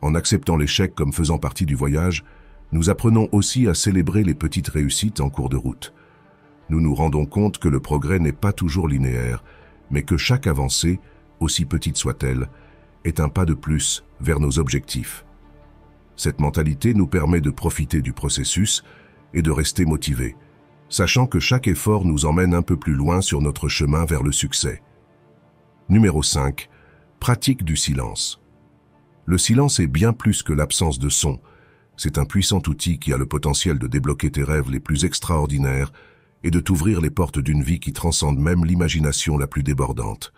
en acceptant l'échec comme faisant partie du voyage, nous apprenons aussi à célébrer les petites réussites en cours de route. Nous nous rendons compte que le progrès n'est pas toujours linéaire, mais que chaque avancée, aussi petite soit-elle, est un pas de plus vers nos objectifs. Cette mentalité nous permet de profiter du processus et de rester motivés, sachant que chaque effort nous emmène un peu plus loin sur notre chemin vers le succès. Numéro 5. Pratique du silence. Le silence est bien plus que l'absence de son. C'est un puissant outil qui a le potentiel de débloquer tes rêves les plus extraordinaires et de t'ouvrir les portes d'une vie qui transcende même l'imagination la plus débordante.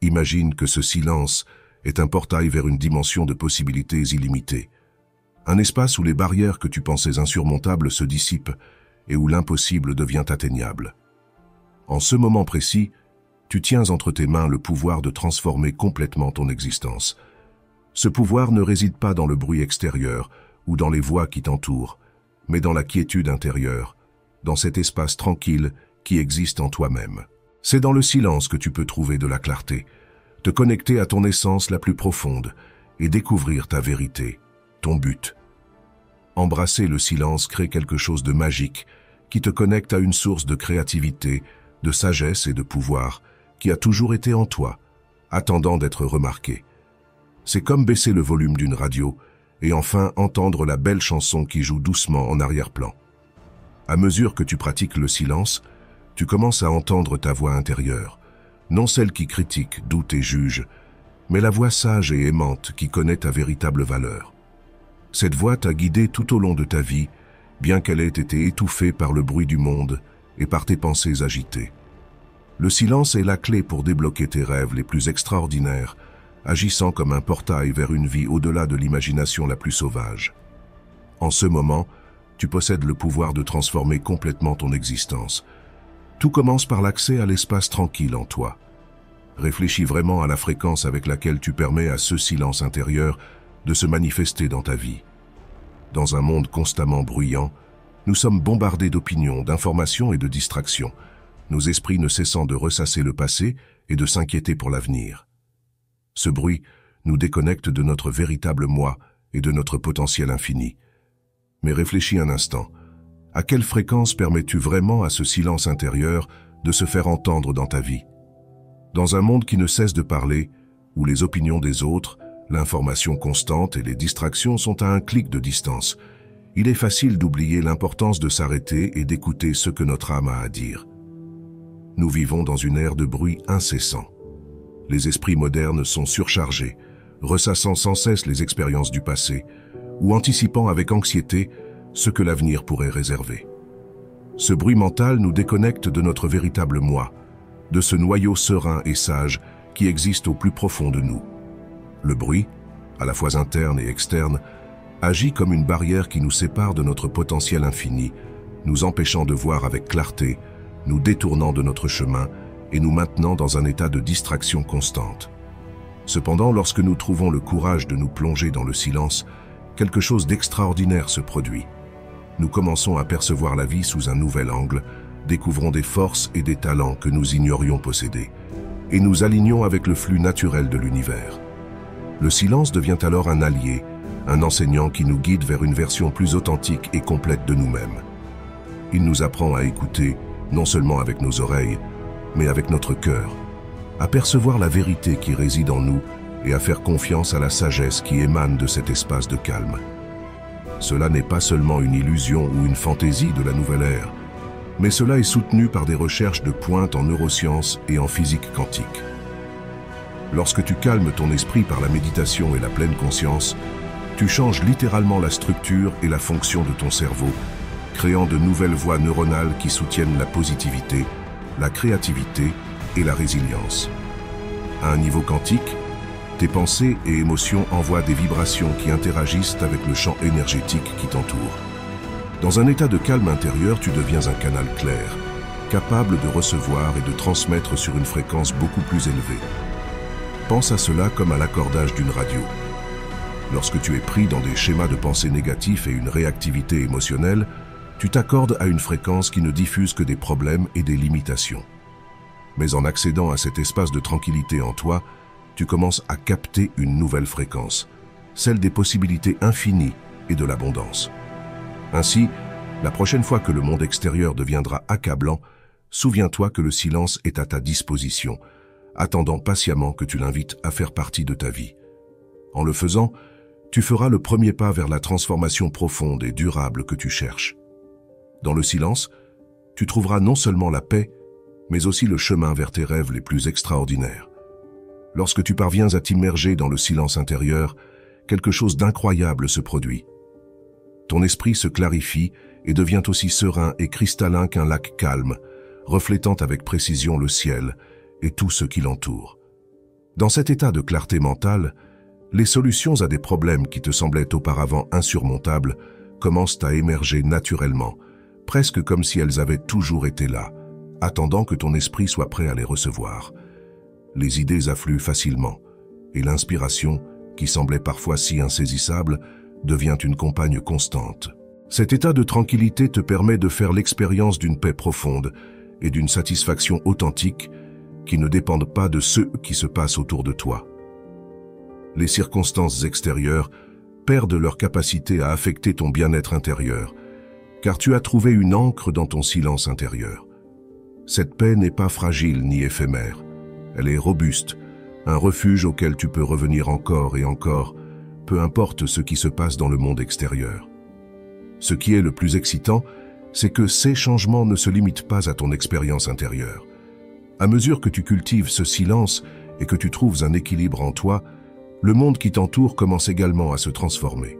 Imagine que ce silence est un portail vers une dimension de possibilités illimitées. Un espace où les barrières que tu pensais insurmontables se dissipent et où l'impossible devient atteignable. En ce moment précis, tu tiens entre tes mains le pouvoir de transformer complètement ton existence. Ce pouvoir ne réside pas dans le bruit extérieur ou dans les voix qui t'entourent, mais dans la quiétude intérieure, dans cet espace tranquille qui existe en toi-même. C'est dans le silence que tu peux trouver de la clarté, te connecter à ton essence la plus profonde et découvrir ta vérité, ton but. Embrasser le silence crée quelque chose de magique qui te connecte à une source de créativité, de sagesse et de pouvoir qui a toujours été en toi, attendant d'être remarqué. C'est comme baisser le volume d'une radio et enfin entendre la belle chanson qui joue doucement en arrière-plan. À mesure que tu pratiques le silence, tu commences à entendre ta voix intérieure, non celle qui critique, doute et juge, mais la voix sage et aimante qui connaît ta véritable valeur. Cette voix t'a guidé tout au long de ta vie, bien qu'elle ait été étouffée par le bruit du monde et par tes pensées agitées. Le silence est la clé pour débloquer tes rêves les plus extraordinaires, agissant comme un portail vers une vie au-delà de l'imagination la plus sauvage. En ce moment, tu possèdes le pouvoir de transformer complètement ton existence. Tout commence par l'accès à l'espace tranquille en toi. Réfléchis vraiment à la fréquence avec laquelle tu permets à ce silence intérieur de se manifester dans ta vie. Dans un monde constamment bruyant, nous sommes bombardés d'opinions, d'informations et de distractions, nos esprits ne cessant de ressasser le passé et de s'inquiéter pour l'avenir. Ce bruit nous déconnecte de notre véritable moi et de notre potentiel infini. Mais réfléchis un instant. À quelle fréquence permets-tu vraiment à ce silence intérieur de se faire entendre dans ta vie? Dans un monde qui ne cesse de parler, où les opinions des autres, l'information constante et les distractions sont à un clic de distance, il est facile d'oublier l'importance de s'arrêter et d'écouter ce que notre âme a à dire. Nous vivons dans une ère de bruit incessant. Les esprits modernes sont surchargés, ressassant sans cesse les expériences du passé, ou anticipant avec anxiété ce que l'avenir pourrait réserver. Ce bruit mental nous déconnecte de notre véritable moi, de ce noyau serein et sage qui existe au plus profond de nous. Le bruit, à la fois interne et externe, agit comme une barrière qui nous sépare de notre potentiel infini, nous empêchant de voir avec clarté, nous détournant de notre chemin et nous maintenant dans un état de distraction constante. Cependant, lorsque nous trouvons le courage de nous plonger dans le silence, quelque chose d'extraordinaire se produit. Nous commençons à percevoir la vie sous un nouvel angle, découvrons des forces et des talents que nous ignorions posséder. et nous alignons avec le flux naturel de l'univers. Le silence devient alors un allié, un enseignant qui nous guide vers une version plus authentique et complète de nous-mêmes. Il nous apprend à écouter, non seulement avec nos oreilles, mais avec notre cœur, à percevoir la vérité qui réside en nous et à faire confiance à la sagesse qui émane de cet espace de calme. Cela n'est pas seulement une illusion ou une fantaisie de la nouvelle ère, mais cela est soutenu par des recherches de pointe en neurosciences et en physique quantique. Lorsque tu calmes ton esprit par la méditation et la pleine conscience, tu changes littéralement la structure et la fonction de ton cerveau, créant de nouvelles voies neuronales qui soutiennent la positivité, la créativité et la résilience. À un niveau quantique, tes pensées et émotions envoient des vibrations qui interagissent avec le champ énergétique qui t'entoure. Dans un état de calme intérieur, tu deviens un canal clair, capable de recevoir et de transmettre sur une fréquence beaucoup plus élevée. Pense à cela comme à l'accordage d'une radio. Lorsque tu es pris dans des schémas de pensée négatifs et une réactivité émotionnelle, tu t'accordes à une fréquence qui ne diffuse que des problèmes et des limitations. Mais en accédant à cet espace de tranquillité en toi, tu commences à capter une nouvelle fréquence, celle des possibilités infinies et de l'abondance. Ainsi, la prochaine fois que le monde extérieur deviendra accablant, souviens-toi que le silence est à ta disposition, attendant patiemment que tu l'invites à faire partie de ta vie. En le faisant, tu feras le premier pas vers la transformation profonde et durable que tu cherches. Dans le silence, tu trouveras non seulement la paix, mais aussi le chemin vers tes rêves les plus extraordinaires. Lorsque tu parviens à t'immerger dans le silence intérieur, quelque chose d'incroyable se produit. Ton esprit se clarifie et devient aussi serein et cristallin qu'un lac calme, reflétant avec précision le ciel et tout ce qui l'entoure. Dans cet état de clarté mentale, les solutions à des problèmes qui te semblaient auparavant insurmontables commencent à émerger naturellement, presque comme si elles avaient toujours été là, attendant que ton esprit soit prêt à les recevoir. Les idées affluent facilement, et l'inspiration, qui semblait parfois si insaisissable, devient une compagne constante. Cet état de tranquillité te permet de faire l'expérience d'une paix profonde et d'une satisfaction authentique qui ne dépendent pas de ce qui se passe autour de toi. Les circonstances extérieures perdent leur capacité à affecter ton bien-être intérieur, car tu as trouvé une ancre dans ton silence intérieur. Cette paix n'est pas fragile ni éphémère, elle est robuste, un refuge auquel tu peux revenir encore et encore, peu importe ce qui se passe dans le monde extérieur. Ce qui est le plus excitant, c'est que ces changements ne se limitent pas à ton expérience intérieure. À mesure que tu cultives ce silence et que tu trouves un équilibre en toi, le monde qui t'entoure commence également à se transformer.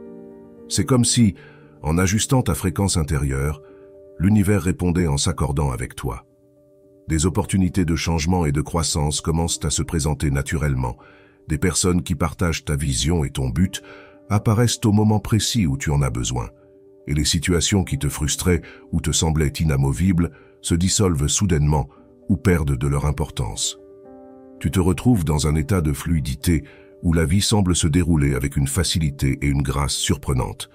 C'est comme si, en ajustant ta fréquence intérieure, l'univers répondait en s'accordant avec toi. Des opportunités de changement et de croissance commencent à se présenter naturellement. Des personnes qui partagent ta vision et ton but apparaissent au moment précis où tu en as besoin. Et les situations qui te frustraient ou te semblaient inamovibles se dissolvent soudainement ou perdent de leur importance. Tu te retrouves dans un état de fluidité où la vie semble se dérouler avec une facilité et une grâce surprenantes.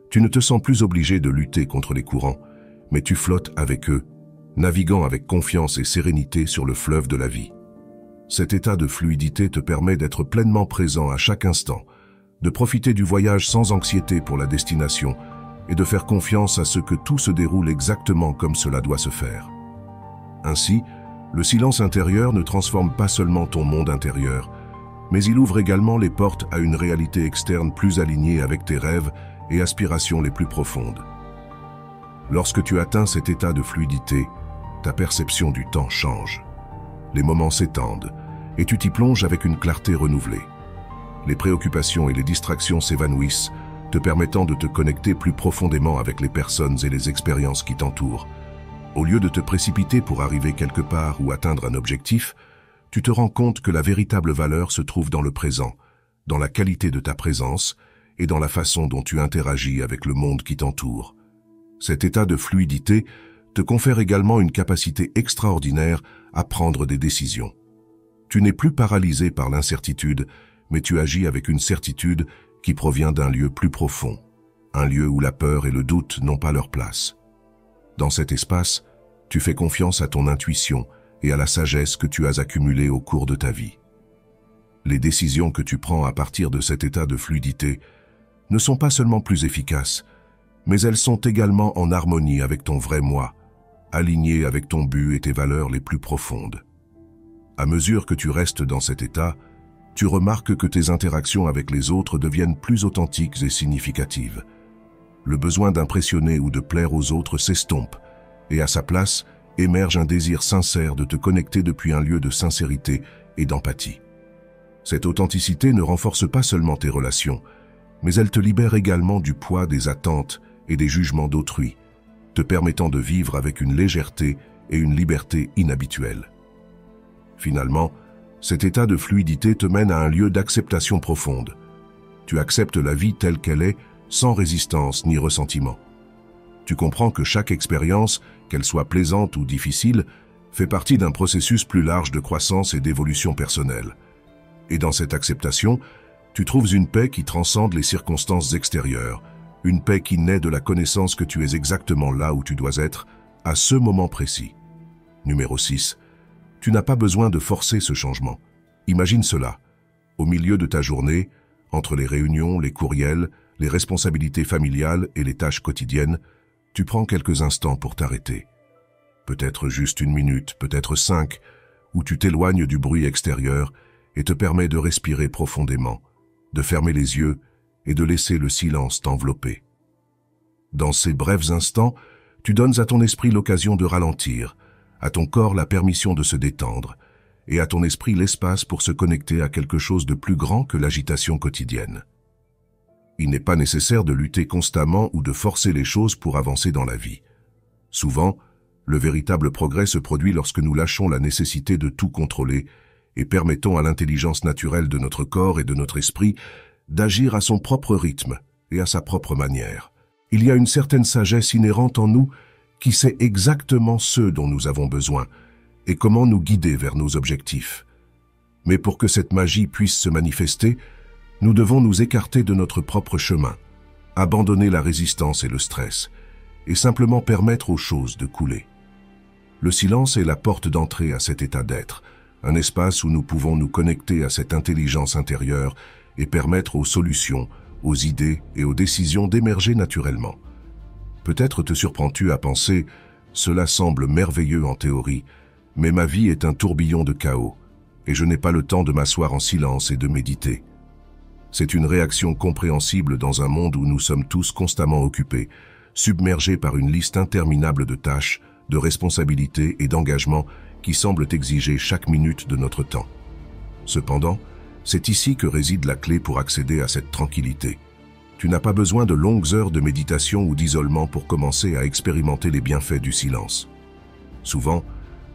Tu ne te sens plus obligé de lutter contre les courants, mais tu flottes avec eux, naviguant avec confiance et sérénité sur le fleuve de la vie. Cet état de fluidité te permet d'être pleinement présent à chaque instant, de profiter du voyage sans anxiété pour la destination et de faire confiance à ce que tout se déroule exactement comme cela doit se faire. Ainsi, le silence intérieur ne transforme pas seulement ton monde intérieur, mais il ouvre également les portes à une réalité externe plus alignée avec tes rêves et aspirations les plus profondes. Lorsque tu atteins cet état de fluidité, ta perception du temps change. Les moments s'étendent et tu t'y plonges avec une clarté renouvelée. Les préoccupations et les distractions s'évanouissent, te permettant de te connecter plus profondément avec les personnes et les expériences qui t'entourent. Au lieu de te précipiter pour arriver quelque part ou atteindre un objectif, tu te rends compte que la véritable valeur se trouve dans le présent, dans la qualité de ta présence et dans la façon dont tu interagis avec le monde qui t'entoure. Cet état de fluidité te confère également une capacité extraordinaire à prendre des décisions. Tu n'es plus paralysé par l'incertitude, mais tu agis avec une certitude qui provient d'un lieu plus profond, un lieu où la peur et le doute n'ont pas leur place. Dans cet espace, tu fais confiance à ton intuition et à la sagesse que tu as accumulée au cours de ta vie. Les décisions que tu prends à partir de cet état de fluidité ne sont pas seulement plus efficaces, mais elles sont également en harmonie avec ton vrai moi, alignées avec ton but et tes valeurs les plus profondes. À mesure que tu restes dans cet état, tu remarques que tes interactions avec les autres deviennent plus authentiques et significatives. Le besoin d'impressionner ou de plaire aux autres s'estompe, et à sa place émerge un désir sincère de te connecter depuis un lieu de sincérité et d'empathie. Cette authenticité ne renforce pas seulement tes relations, mais elle te libère également du poids des attentes et des jugements d'autrui, te permettant de vivre avec une légèreté et une liberté inhabituelles. Finalement, cet état de fluidité te mène à un lieu d'acceptation profonde. Tu acceptes la vie telle qu'elle est, sans résistance ni ressentiment. Tu comprends que chaque expérience, qu'elle soit plaisante ou difficile, fait partie d'un processus plus large de croissance et d'évolution personnelle. Et dans cette acceptation, tu trouves une paix qui transcende les circonstances extérieures, une paix qui naît de la connaissance que tu es exactement là où tu dois être, à ce moment précis. Numéro 6. Tu n'as pas besoin de forcer ce changement. Imagine cela. Au milieu de ta journée, entre les réunions, les courriels, les responsabilités familiales et les tâches quotidiennes, tu prends quelques instants pour t'arrêter. Peut-être juste 1 minute, peut-être 5, où tu t'éloignes du bruit extérieur et te permets de respirer profondément, de fermer les yeux et de laisser le silence t'envelopper. Dans ces brefs instants, tu donnes à ton esprit l'occasion de ralentir, à ton corps la permission de se détendre, et à ton esprit l'espace pour se connecter à quelque chose de plus grand que l'agitation quotidienne. Il n'est pas nécessaire de lutter constamment ou de forcer les choses pour avancer dans la vie. Souvent, le véritable progrès se produit lorsque nous lâchons la nécessité de tout contrôler et permettons à l'intelligence naturelle de notre corps et de notre esprit d'agir à son propre rythme et à sa propre manière. Il y a une certaine sagesse inhérente en nous qui sait exactement ce dont nous avons besoin et comment nous guider vers nos objectifs. Mais pour que cette magie puisse se manifester, nous devons nous écarter de notre propre chemin, abandonner la résistance et le stress, et simplement permettre aux choses de couler. Le silence est la porte d'entrée à cet état d'être, un espace où nous pouvons nous connecter à cette intelligence intérieure et permettre aux solutions, aux idées et aux décisions d'émerger naturellement. Peut-être te surprends-tu à penser « Cela semble merveilleux en théorie, mais ma vie est un tourbillon de chaos, et je n'ai pas le temps de m'asseoir en silence et de méditer. » C'est une réaction compréhensible dans un monde où nous sommes tous constamment occupés, submergés par une liste interminable de tâches, de responsabilités et d'engagements qui semblent exiger chaque minute de notre temps. Cependant, c'est ici que réside la clé pour accéder à cette tranquillité. Tu n'as pas besoin de longues heures de méditation ou d'isolement pour commencer à expérimenter les bienfaits du silence. Souvent,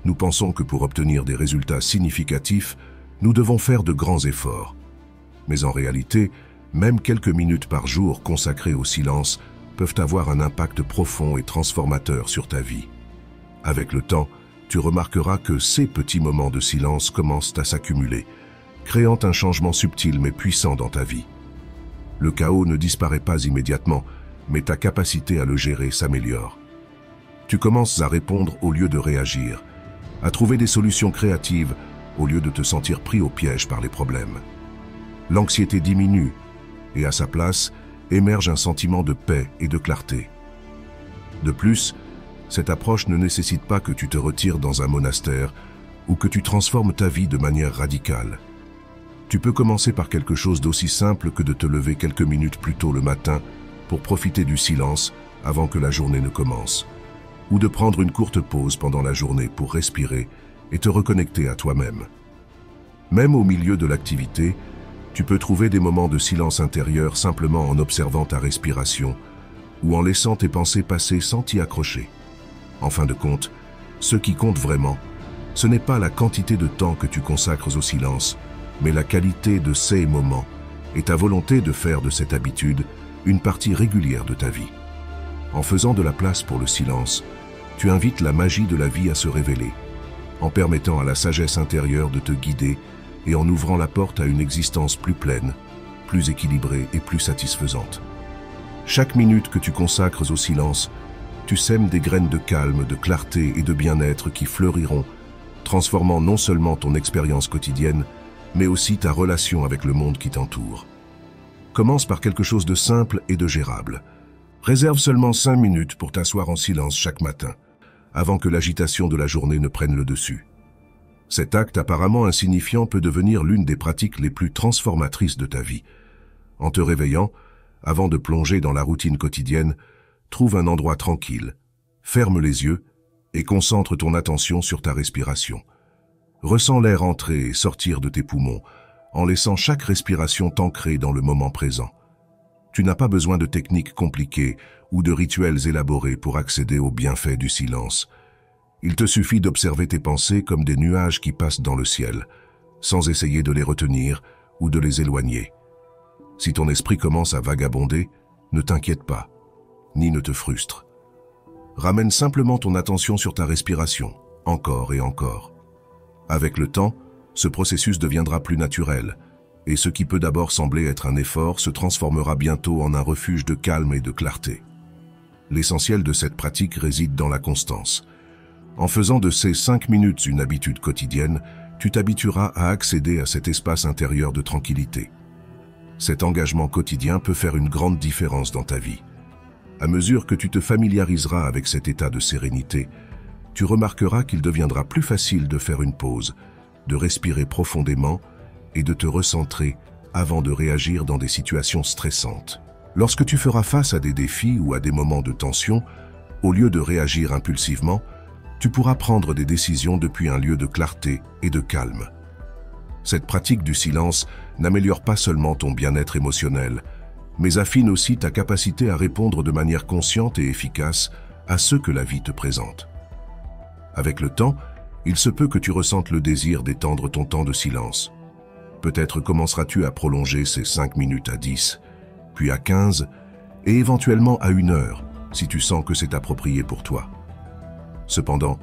nous pensons que pour obtenir des résultats significatifs, nous devons faire de grands efforts. Mais en réalité, même quelques minutes par jour consacrées au silence peuvent avoir un impact profond et transformateur sur ta vie. Avec le temps, tu remarqueras que ces petits moments de silence commencent à s'accumuler, créant un changement subtil mais puissant dans ta vie. Le chaos ne disparaît pas immédiatement, mais ta capacité à le gérer s'améliore. Tu commences à répondre au lieu de réagir, à trouver des solutions créatives au lieu de te sentir pris au piège par les problèmes. L'anxiété diminue et à sa place émerge un sentiment de paix et de clarté. De plus, cette approche ne nécessite pas que tu te retires dans un monastère ou que tu transformes ta vie de manière radicale. Tu peux commencer par quelque chose d'aussi simple que de te lever quelques minutes plus tôt le matin pour profiter du silence avant que la journée ne commence, ou de prendre une courte pause pendant la journée pour respirer et te reconnecter à toi-même. Même au milieu de l'activité, tu peux trouver des moments de silence intérieur simplement en observant ta respiration ou en laissant tes pensées passer sans t'y accrocher. En fin de compte, ce qui compte vraiment, ce n'est pas la quantité de temps que tu consacres au silence, mais la qualité de ces moments et ta volonté de faire de cette habitude une partie régulière de ta vie. En faisant de la place pour le silence, tu invites la magie de la vie à se révéler, en permettant à la sagesse intérieure de te guider et en ouvrant la porte à une existence plus pleine, plus équilibrée et plus satisfaisante. Chaque minute que tu consacres au silence, tu sèmes des graines de calme, de clarté et de bien-être qui fleuriront transformant non seulement ton expérience quotidienne, mais aussi ta relation avec le monde qui t'entoure. Commence par quelque chose de simple et de gérable. Réserve seulement 5 minutes pour t'asseoir en silence chaque matin, avant que l'agitation de la journée ne prenne le dessus. Cet acte apparemment insignifiant peut devenir l'une des pratiques les plus transformatrices de ta vie. En te réveillant, avant de plonger dans la routine quotidienne, trouve un endroit tranquille, ferme les yeux et concentre ton attention sur ta respiration. Ressens l'air entrer et sortir de tes poumons, en laissant chaque respiration t'ancrer dans le moment présent. Tu n'as pas besoin de techniques compliquées ou de rituels élaborés pour accéder aux bienfaits du silence. Il te suffit d'observer tes pensées comme des nuages qui passent dans le ciel, sans essayer de les retenir ou de les éloigner. Si ton esprit commence à vagabonder, ne t'inquiète pas, ni ne te frustre. Ramène simplement ton attention sur ta respiration, encore et encore. Avec le temps, ce processus deviendra plus naturel, et ce qui peut d'abord sembler être un effort se transformera bientôt en un refuge de calme et de clarté. L'essentiel de cette pratique réside dans la constance. En faisant de ces 5 minutes une habitude quotidienne, tu t'habitueras à accéder à cet espace intérieur de tranquillité. Cet engagement quotidien peut faire une grande différence dans ta vie. À mesure que tu te familiariseras avec cet état de sérénité, tu remarqueras qu'il deviendra plus facile de faire une pause, de respirer profondément et de te recentrer avant de réagir dans des situations stressantes. Lorsque tu feras face à des défis ou à des moments de tension, au lieu de réagir impulsivement, tu pourras prendre des décisions depuis un lieu de clarté et de calme. Cette pratique du silence n'améliore pas seulement ton bien-être émotionnel, mais affine aussi ta capacité à répondre de manière consciente et efficace à ce que la vie te présente. Avec le temps, il se peut que tu ressentes le désir d'étendre ton temps de silence. Peut-être commenceras-tu à prolonger ces 5 minutes à 10, puis à 15, et éventuellement à 1 heure, si tu sens que c'est approprié pour toi. Cependant,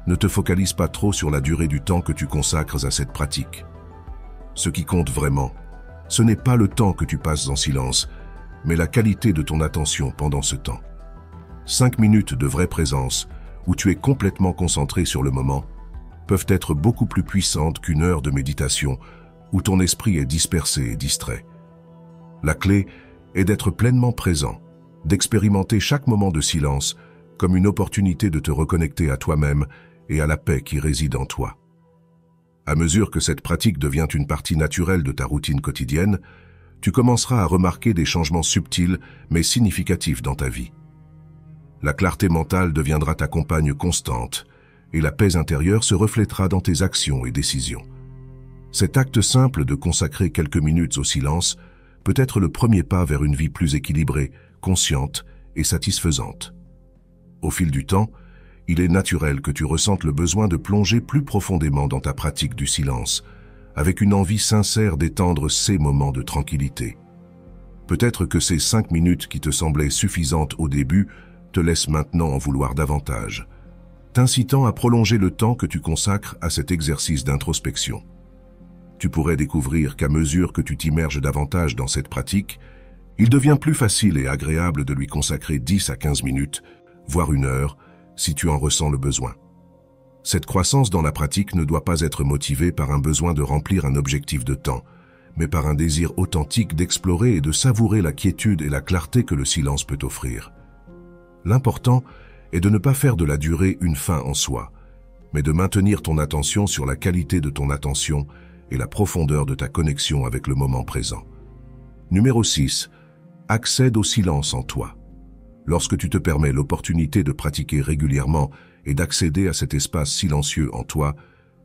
ne te focalise pas trop sur la durée du temps que tu consacres à cette pratique. Ce qui compte vraiment, ce n'est pas le temps que tu passes en silence, mais la qualité de ton attention pendant ce temps. 5 minutes de vraie présence, où tu es complètement concentré sur le moment, peuvent être beaucoup plus puissantes qu'1 heure de méditation, où ton esprit est dispersé et distrait. La clé est d'être pleinement présent, d'expérimenter chaque moment de silence comme une opportunité de te reconnecter à toi-même et à la paix qui réside en toi. À mesure que cette pratique devient une partie naturelle de ta routine quotidienne, tu commenceras à remarquer des changements subtils mais significatifs dans ta vie. La clarté mentale deviendra ta compagne constante et la paix intérieure se reflètera dans tes actions et décisions. Cet acte simple de consacrer quelques minutes au silence peut être le premier pas vers une vie plus équilibrée, consciente et satisfaisante. Au fil du temps, il est naturel que tu ressentes le besoin de plonger plus profondément dans ta pratique du silence, avec une envie sincère d'étendre ces moments de tranquillité. Peut-être que ces 5 minutes qui te semblaient suffisantes au début te laissent maintenant en vouloir davantage, t'incitant à prolonger le temps que tu consacres à cet exercice d'introspection. Tu pourrais découvrir qu'à mesure que tu t'immerges davantage dans cette pratique, il devient plus facile et agréable de lui consacrer 10 à 15 minutes, voire 1 heure, si tu en ressens le besoin. Cette croissance dans la pratique ne doit pas être motivée par un besoin de remplir un objectif de temps, mais par un désir authentique d'explorer et de savourer la quiétude et la clarté que le silence peut offrir. L'important est de ne pas faire de la durée une fin en soi, mais de maintenir ton attention sur la qualité de ton attention et la profondeur de ta connexion avec le moment présent. Numéro 6. Accède au silence en toi. Lorsque tu te permets l'opportunité de pratiquer régulièrement et d'accéder à cet espace silencieux en toi,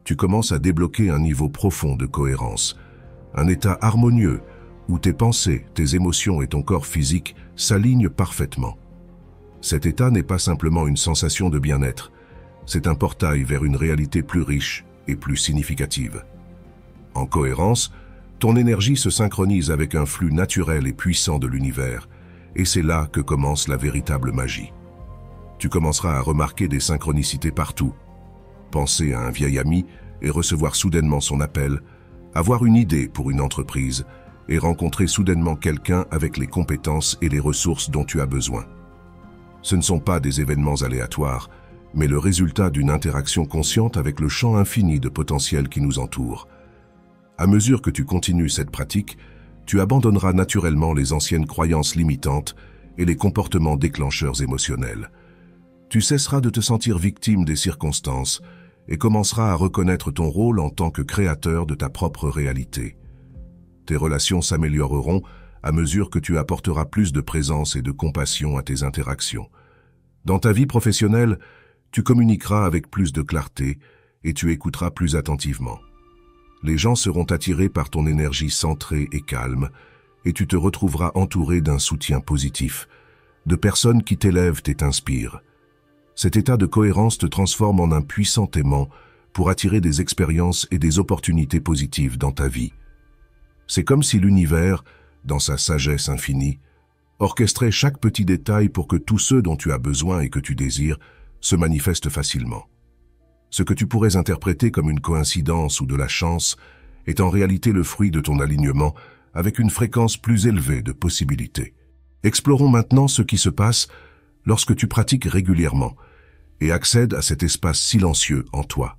tu commences à débloquer un niveau profond de cohérence, un état harmonieux où tes pensées, tes émotions et ton corps physique s'alignent parfaitement. Cet état n'est pas simplement une sensation de bien-être, c'est un portail vers une réalité plus riche et plus significative. En cohérence, ton énergie se synchronise avec un flux naturel et puissant de l'univers, et c'est là que commence la véritable magie. Tu commenceras à remarquer des synchronicités partout. Penser à un vieil ami et recevoir soudainement son appel, avoir une idée pour une entreprise et rencontrer soudainement quelqu'un avec les compétences et les ressources dont tu as besoin. Ce ne sont pas des événements aléatoires, mais le résultat d'une interaction consciente avec le champ infini de potentiel qui nous entoure. À mesure que tu continues cette pratique, tu abandonneras naturellement les anciennes croyances limitantes et les comportements déclencheurs émotionnels. Tu cesseras de te sentir victime des circonstances et commenceras à reconnaître ton rôle en tant que créateur de ta propre réalité. Tes relations s'amélioreront à mesure que tu apporteras plus de présence et de compassion à tes interactions. Dans ta vie professionnelle, tu communiqueras avec plus de clarté et tu écouteras plus attentivement. Les gens seront attirés par ton énergie centrée et calme et tu te retrouveras entouré d'un soutien positif, de personnes qui t'élèvent et t'inspirent. Cet état de cohérence te transforme en un puissant aimant pour attirer des expériences et des opportunités positives dans ta vie. C'est comme si l'univers, dans sa sagesse infinie, orchestrait chaque petit détail pour que tous ceux dont tu as besoin et que tu désires se manifestent facilement. Ce que tu pourrais interpréter comme une coïncidence ou de la chance est en réalité le fruit de ton alignement avec une fréquence plus élevée de possibilités. Explorons maintenant ce qui se passe lorsque tu pratiques régulièrement et accèdes à cet espace silencieux en toi.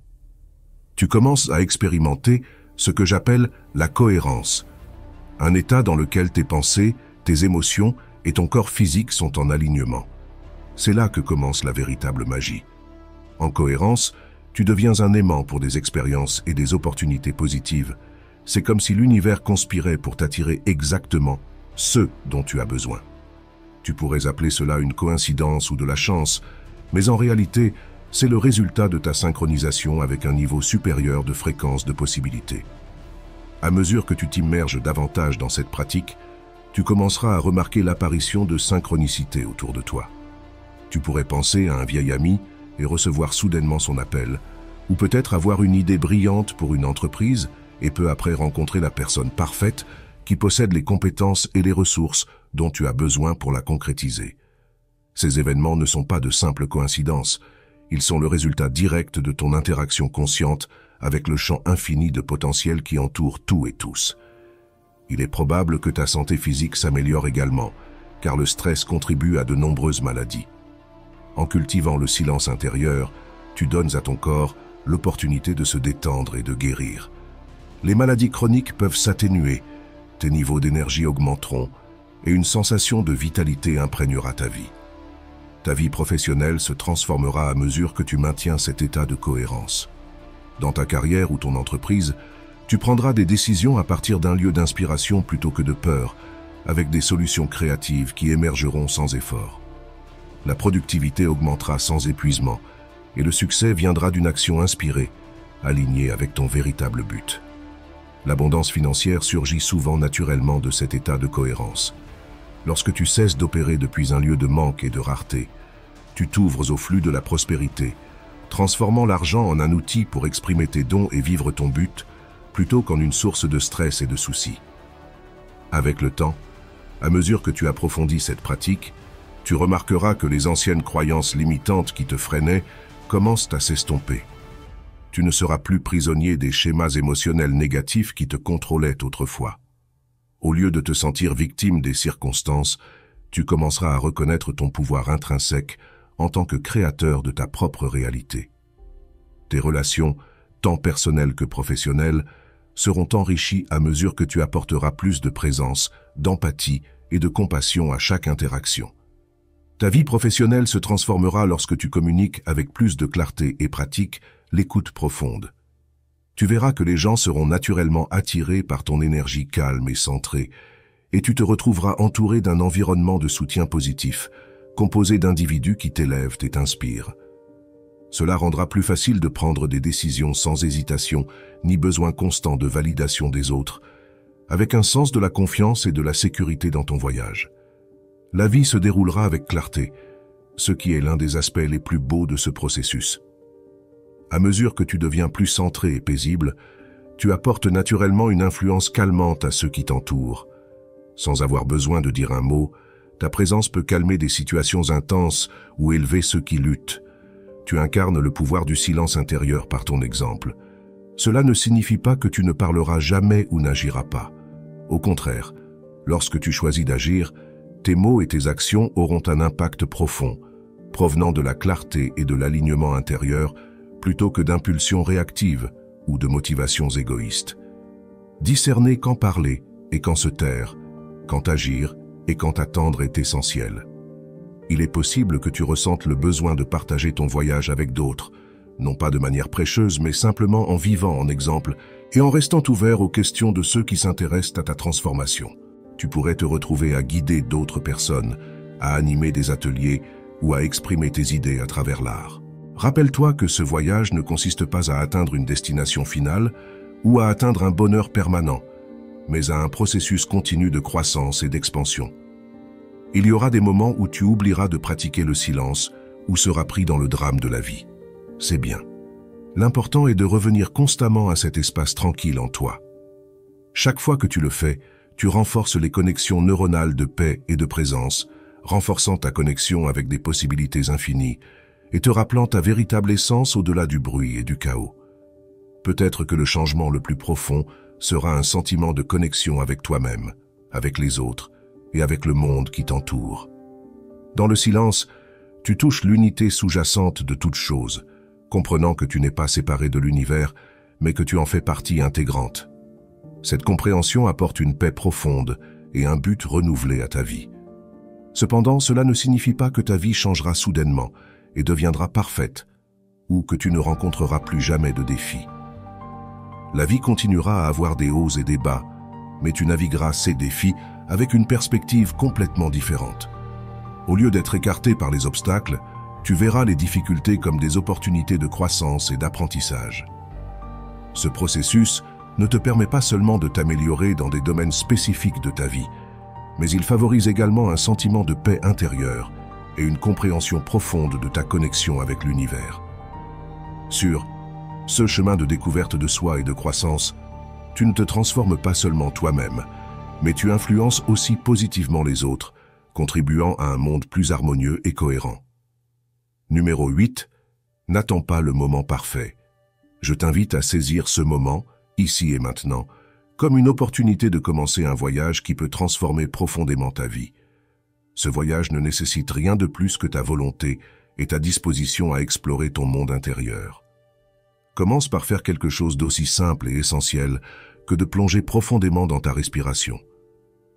Tu commences à expérimenter ce que j'appelle la cohérence, un état dans lequel tes pensées, tes émotions et ton corps physique sont en alignement. C'est là que commence la véritable magie. En cohérence, tu deviens un aimant pour des expériences et des opportunités positives. C'est comme si l'univers conspirait pour t'attirer exactement ce dont tu as besoin. Tu pourrais appeler cela une coïncidence ou de la chance, mais en réalité, c'est le résultat de ta synchronisation avec un niveau supérieur de fréquence de possibilités. À mesure que tu t'immerges davantage dans cette pratique, tu commenceras à remarquer l'apparition de synchronicité autour de toi. Tu pourrais penser à un vieil ami et recevoir soudainement son appel, ou peut-être avoir une idée brillante pour une entreprise et peu après rencontrer la personne parfaite qui possède les compétences et les ressources dont tu as besoin pour la concrétiser. Ces événements ne sont pas de simples coïncidences, ils sont le résultat direct de ton interaction consciente avec le champ infini de potentiel qui entoure tout et tous. Il est probable que ta santé physique s'améliore également, car le stress contribue à de nombreuses maladies. En cultivant le silence intérieur, tu donnes à ton corps l'opportunité de se détendre et de guérir. Les maladies chroniques peuvent s'atténuer, tes niveaux d'énergie augmenteront et une sensation de vitalité imprégnera ta vie. Ta vie professionnelle se transformera à mesure que tu maintiens cet état de cohérence. Dans ta carrière ou ton entreprise, tu prendras des décisions à partir d'un lieu d'inspiration plutôt que de peur, avec des solutions créatives qui émergeront sans effort. La productivité augmentera sans épuisement et le succès viendra d'une action inspirée, alignée avec ton véritable but. L'abondance financière surgit souvent naturellement de cet état de cohérence. Lorsque tu cesses d'opérer depuis un lieu de manque et de rareté, tu t'ouvres au flux de la prospérité, transformant l'argent en un outil pour exprimer tes dons et vivre ton but, plutôt qu'en une source de stress et de soucis. Avec le temps, à mesure que tu approfondis cette pratique, tu remarqueras que les anciennes croyances limitantes qui te freinaient commencent à s'estomper. Tu ne seras plus prisonnier des schémas émotionnels négatifs qui te contrôlaient autrefois. Au lieu de te sentir victime des circonstances, tu commenceras à reconnaître ton pouvoir intrinsèque en tant que créateur de ta propre réalité. Tes relations, tant personnelles que professionnelles, seront enrichies à mesure que tu apporteras plus de présence, d'empathie et de compassion à chaque interaction. Ta vie professionnelle se transformera lorsque tu communiques avec plus de clarté et pratique l'écoute profonde. Tu verras que les gens seront naturellement attirés par ton énergie calme et centrée, et tu te retrouveras entouré d'un environnement de soutien positif, composé d'individus qui t'élèvent et t'inspirent. Cela rendra plus facile de prendre des décisions sans hésitation, ni besoin constant de validation des autres, avec un sens de la confiance et de la sécurité dans ton voyage. La vie se déroulera avec clarté, ce qui est l'un des aspects les plus beaux de ce processus. À mesure que tu deviens plus centré et paisible, tu apportes naturellement une influence calmante à ceux qui t'entourent. Sans avoir besoin de dire un mot, ta présence peut calmer des situations intenses ou élever ceux qui luttent. Tu incarnes le pouvoir du silence intérieur par ton exemple. Cela ne signifie pas que tu ne parleras jamais ou n'agiras pas. Au contraire, lorsque tu choisis d'agir, tes mots et tes actions auront un impact profond, provenant de la clarté et de l'alignement intérieur, plutôt que d'impulsions réactives ou de motivations égoïstes. Discerner quand parler et quand se taire, quand agir et quand attendre est essentiel. Il est possible que tu ressentes le besoin de partager ton voyage avec d'autres, non pas de manière prêcheuse, mais simplement en vivant en exemple et en restant ouvert aux questions de ceux qui s'intéressent à ta transformation. Tu pourrais te retrouver à guider d'autres personnes, à animer des ateliers ou à exprimer tes idées à travers l'art. Rappelle-toi que ce voyage ne consiste pas à atteindre une destination finale ou à atteindre un bonheur permanent, mais à un processus continu de croissance et d'expansion. Il y aura des moments où tu oublieras de pratiquer le silence ou seras pris dans le drame de la vie. C'est bien. L'important est de revenir constamment à cet espace tranquille en toi. Chaque fois que tu le fais, tu renforces les connexions neuronales de paix et de présence, renforçant ta connexion avec des possibilités infinies et te rappelant ta véritable essence au-delà du bruit et du chaos. Peut-être que le changement le plus profond sera un sentiment de connexion avec toi-même, avec les autres et avec le monde qui t'entoure. Dans le silence, tu touches l'unité sous-jacente de toute chose, comprenant que tu n'es pas séparé de l'univers, mais que tu en fais partie intégrante. Cette compréhension apporte une paix profonde et un but renouvelé à ta vie. Cependant, cela ne signifie pas que ta vie changera soudainement et deviendra parfaite, ou que tu ne rencontreras plus jamais de défis. La vie continuera à avoir des hauts et des bas, mais tu navigueras ces défis avec une perspective complètement différente. Au lieu d'être écarté par les obstacles, tu verras les difficultés comme des opportunités de croissance et d'apprentissage. Ce processus ne te permet pas seulement de t'améliorer dans des domaines spécifiques de ta vie, mais il favorise également un sentiment de paix intérieure et une compréhension profonde de ta connexion avec l'univers. Sur ce chemin de découverte de soi et de croissance, tu ne te transformes pas seulement toi-même, mais tu influences aussi positivement les autres, contribuant à un monde plus harmonieux et cohérent. Numéro 8. N'attends pas le moment parfait. Je t'invite à saisir ce moment, ici et maintenant, comme une opportunité de commencer un voyage qui peut transformer profondément ta vie. Ce voyage ne nécessite rien de plus que ta volonté et ta disposition à explorer ton monde intérieur. Commence par faire quelque chose d'aussi simple et essentiel que de plonger profondément dans ta respiration.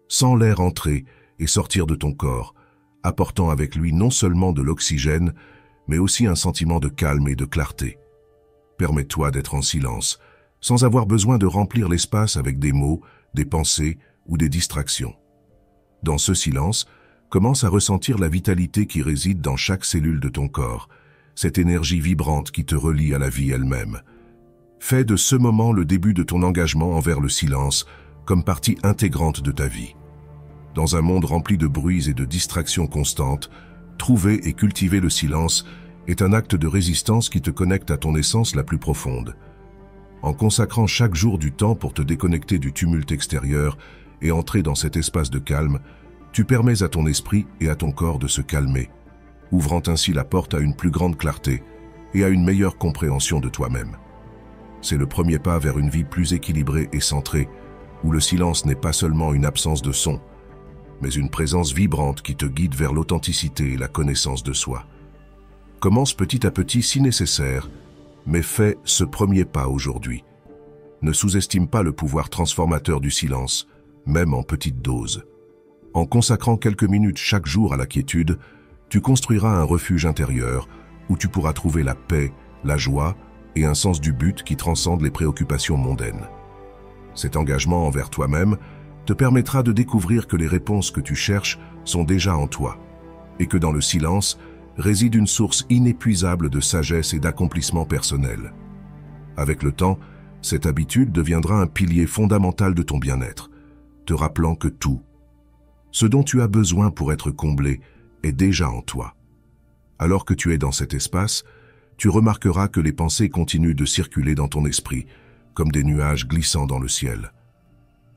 Sens l'air entrer et sortir de ton corps, apportant avec lui non seulement de l'oxygène, mais aussi un sentiment de calme et de clarté. Permets-toi d'être en silence, sans avoir besoin de remplir l'espace avec des mots, des pensées ou des distractions. Dans ce silence, commence à ressentir la vitalité qui réside dans chaque cellule de ton corps, cette énergie vibrante qui te relie à la vie elle-même. Fais de ce moment le début de ton engagement envers le silence comme partie intégrante de ta vie. Dans un monde rempli de bruits et de distractions constantes, trouver et cultiver le silence est un acte de résistance qui te connecte à ton essence la plus profonde. En consacrant chaque jour du temps pour te déconnecter du tumulte extérieur et entrer dans cet espace de calme, tu permets à ton esprit et à ton corps de se calmer, ouvrant ainsi la porte à une plus grande clarté et à une meilleure compréhension de toi-même. C'est le premier pas vers une vie plus équilibrée et centrée, où le silence n'est pas seulement une absence de son, mais une présence vibrante qui te guide vers l'authenticité et la connaissance de soi. Commence petit à petit si nécessaire, mais fais ce premier pas aujourd'hui. Ne sous-estime pas le pouvoir transformateur du silence, même en petite dose. En consacrant quelques minutes chaque jour à la quiétude, tu construiras un refuge intérieur où tu pourras trouver la paix, la joie et un sens du but qui transcende les préoccupations mondaines. Cet engagement envers toi-même te permettra de découvrir que les réponses que tu cherches sont déjà en toi et que dans le silence réside une source inépuisable de sagesse et d'accomplissement personnel. Avec le temps, cette habitude deviendra un pilier fondamental de ton bien-être, te rappelant que tout, ce dont tu as besoin pour être comblé, est déjà en toi. Alors que tu es dans cet espace, tu remarqueras que les pensées continuent de circuler dans ton esprit, comme des nuages glissant dans le ciel.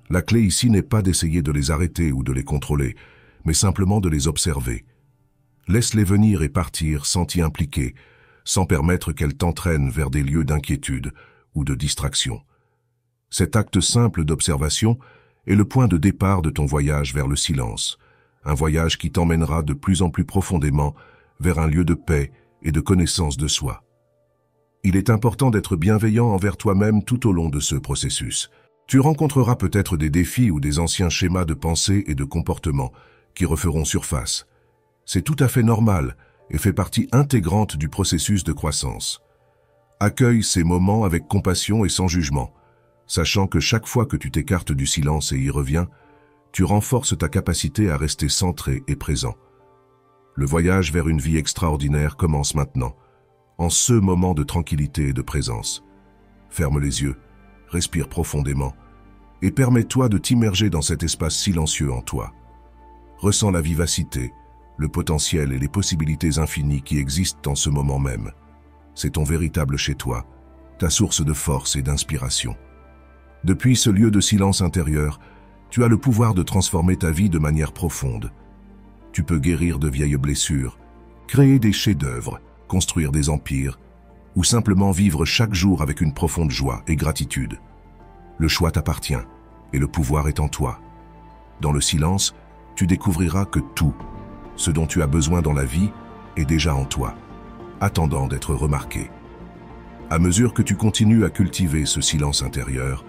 La clé ici n'est pas d'essayer de les arrêter ou de les contrôler, mais simplement de les observer. Laisse-les venir et partir sans t'y impliquer, sans permettre qu'elles t'entraînent vers des lieux d'inquiétude ou de distraction. Cet acte simple d'observation est le point de départ de ton voyage vers le silence, un voyage qui t'emmènera de plus en plus profondément vers un lieu de paix et de connaissance de soi. Il est important d'être bienveillant envers toi-même tout au long de ce processus. Tu rencontreras peut-être des défis ou des anciens schémas de pensée et de comportement qui referont surface. C'est tout à fait normal et fait partie intégrante du processus de croissance. Accueille ces moments avec compassion et sans jugement, sachant que chaque fois que tu t'écartes du silence et y reviens, tu renforces ta capacité à rester centré et présent. Le voyage vers une vie extraordinaire commence maintenant, en ce moment de tranquillité et de présence. Ferme les yeux, respire profondément et permets-toi de t'immerger dans cet espace silencieux en toi. Ressens la vivacité, le potentiel et les possibilités infinies qui existent en ce moment même. C'est ton véritable chez-toi, ta source de force et d'inspiration. Depuis ce lieu de silence intérieur, tu as le pouvoir de transformer ta vie de manière profonde. Tu peux guérir de vieilles blessures, créer des chefs-d'œuvre, construire des empires, ou simplement vivre chaque jour avec une profonde joie et gratitude. Le choix t'appartient, et le pouvoir est en toi. Dans le silence, tu découvriras que tout, ce dont tu as besoin dans la vie, est déjà en toi, attendant d'être remarqué. À mesure que tu continues à cultiver ce silence intérieur,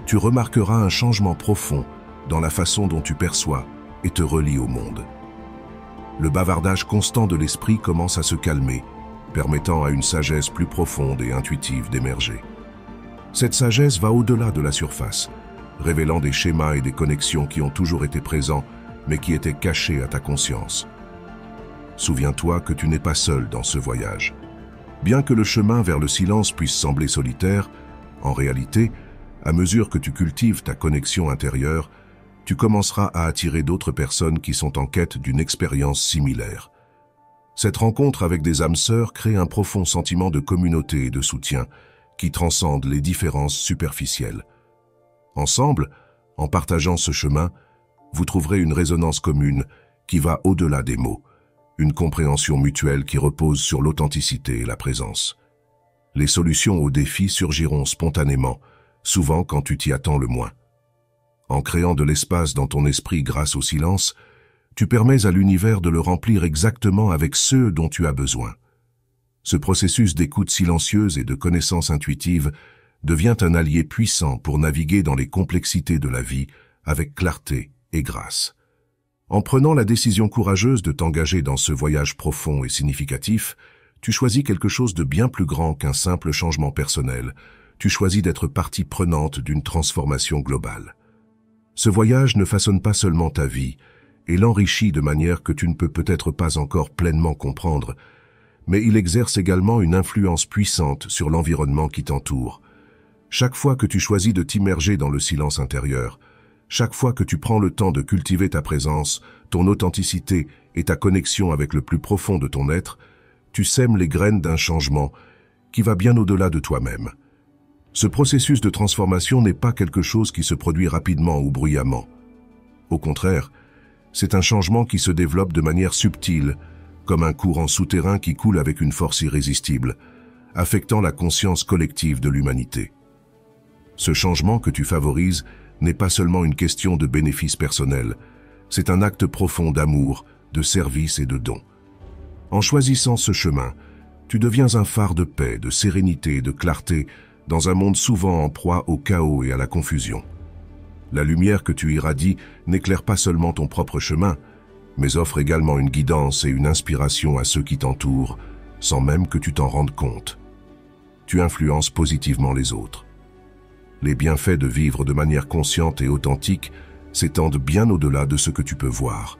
tu remarqueras un changement profond dans la façon dont tu perçois et te relis au monde. Le bavardage constant de l'esprit commence à se calmer, permettant à une sagesse plus profonde et intuitive d'émerger. Cette sagesse va au-delà de la surface, révélant des schémas et des connexions qui ont toujours été présents, mais qui étaient cachés à ta conscience. Souviens-toi que tu n'es pas seul dans ce voyage. Bien que le chemin vers le silence puisse sembler solitaire, en réalité, à mesure que tu cultives ta connexion intérieure, tu commenceras à attirer d'autres personnes qui sont en quête d'une expérience similaire. Cette rencontre avec des âmes sœurs crée un profond sentiment de communauté et de soutien qui transcende les différences superficielles. Ensemble, en partageant ce chemin, vous trouverez une résonance commune qui va au-delà des mots, une compréhension mutuelle qui repose sur l'authenticité et la présence. Les solutions aux défis surgiront spontanément, souvent quand tu t'y attends le moins. En créant de l'espace dans ton esprit grâce au silence, tu permets à l'univers de le remplir exactement avec ceux dont tu as besoin. Ce processus d'écoute silencieuse et de connaissance intuitive devient un allié puissant pour naviguer dans les complexités de la vie avec clarté et grâce. En prenant la décision courageuse de t'engager dans ce voyage profond et significatif, tu choisis quelque chose de bien plus grand qu'un simple changement personnel. Tu choisis d'être partie prenante d'une transformation globale. Ce voyage ne façonne pas seulement ta vie et l'enrichit de manière que tu ne peux peut-être pas encore pleinement comprendre, mais il exerce également une influence puissante sur l'environnement qui t'entoure. Chaque fois que tu choisis de t'immerger dans le silence intérieur, chaque fois que tu prends le temps de cultiver ta présence, ton authenticité et ta connexion avec le plus profond de ton être, tu sèmes les graines d'un changement qui va bien au-delà de toi-même. Ce processus de transformation n'est pas quelque chose qui se produit rapidement ou bruyamment. Au contraire, c'est un changement qui se développe de manière subtile, comme un courant souterrain qui coule avec une force irrésistible, affectant la conscience collective de l'humanité. Ce changement que tu favorises n'est pas seulement une question de bénéfice personnel, c'est un acte profond d'amour, de service et de don. En choisissant ce chemin, tu deviens un phare de paix, de sérénité et de clarté dans un monde souvent en proie au chaos et à la confusion. La lumière que tu irradies n'éclaire pas seulement ton propre chemin, mais offre également une guidance et une inspiration à ceux qui t'entourent, sans même que tu t'en rendes compte. Tu influences positivement les autres. Les bienfaits de vivre de manière consciente et authentique s'étendent bien au-delà de ce que tu peux voir.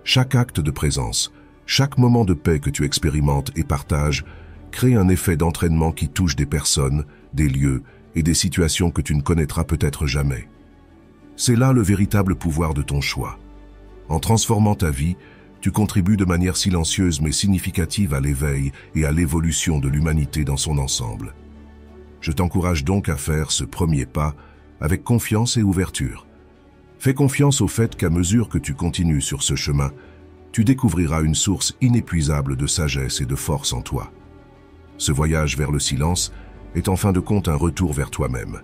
Chaque acte de présence, chaque moment de paix que tu expérimentes et partages, crée un effet d'entraînement qui touche des personnes, des lieux et des situations que tu ne connaîtras peut-être jamais. C'est là le véritable pouvoir de ton choix. En transformant ta vie, tu contribues de manière silencieuse mais significative à l'éveil et à l'évolution de l'humanité dans son ensemble. Je t'encourage donc à faire ce premier pas avec confiance et ouverture. Fais confiance au fait qu'à mesure que tu continues sur ce chemin, tu découvriras une source inépuisable de sagesse et de force en toi. Ce voyage vers le silence est en fin de compte un retour vers toi-même,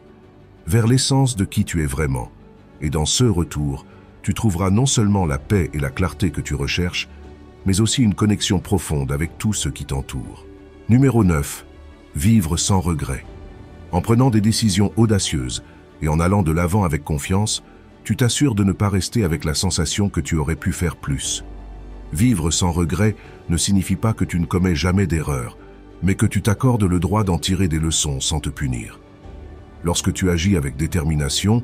vers l'essence de qui tu es vraiment. Et dans ce retour, tu trouveras non seulement la paix et la clarté que tu recherches, mais aussi une connexion profonde avec tout ce qui t'entoure. Numéro 9. Vivre sans regret. En prenant des décisions audacieuses et en allant de l'avant avec confiance, tu t'assures de ne pas rester avec la sensation que tu aurais pu faire plus. Vivre sans regret ne signifie pas que tu ne commets jamais d'erreur, mais que tu t'accordes le droit d'en tirer des leçons sans te punir. Lorsque tu agis avec détermination,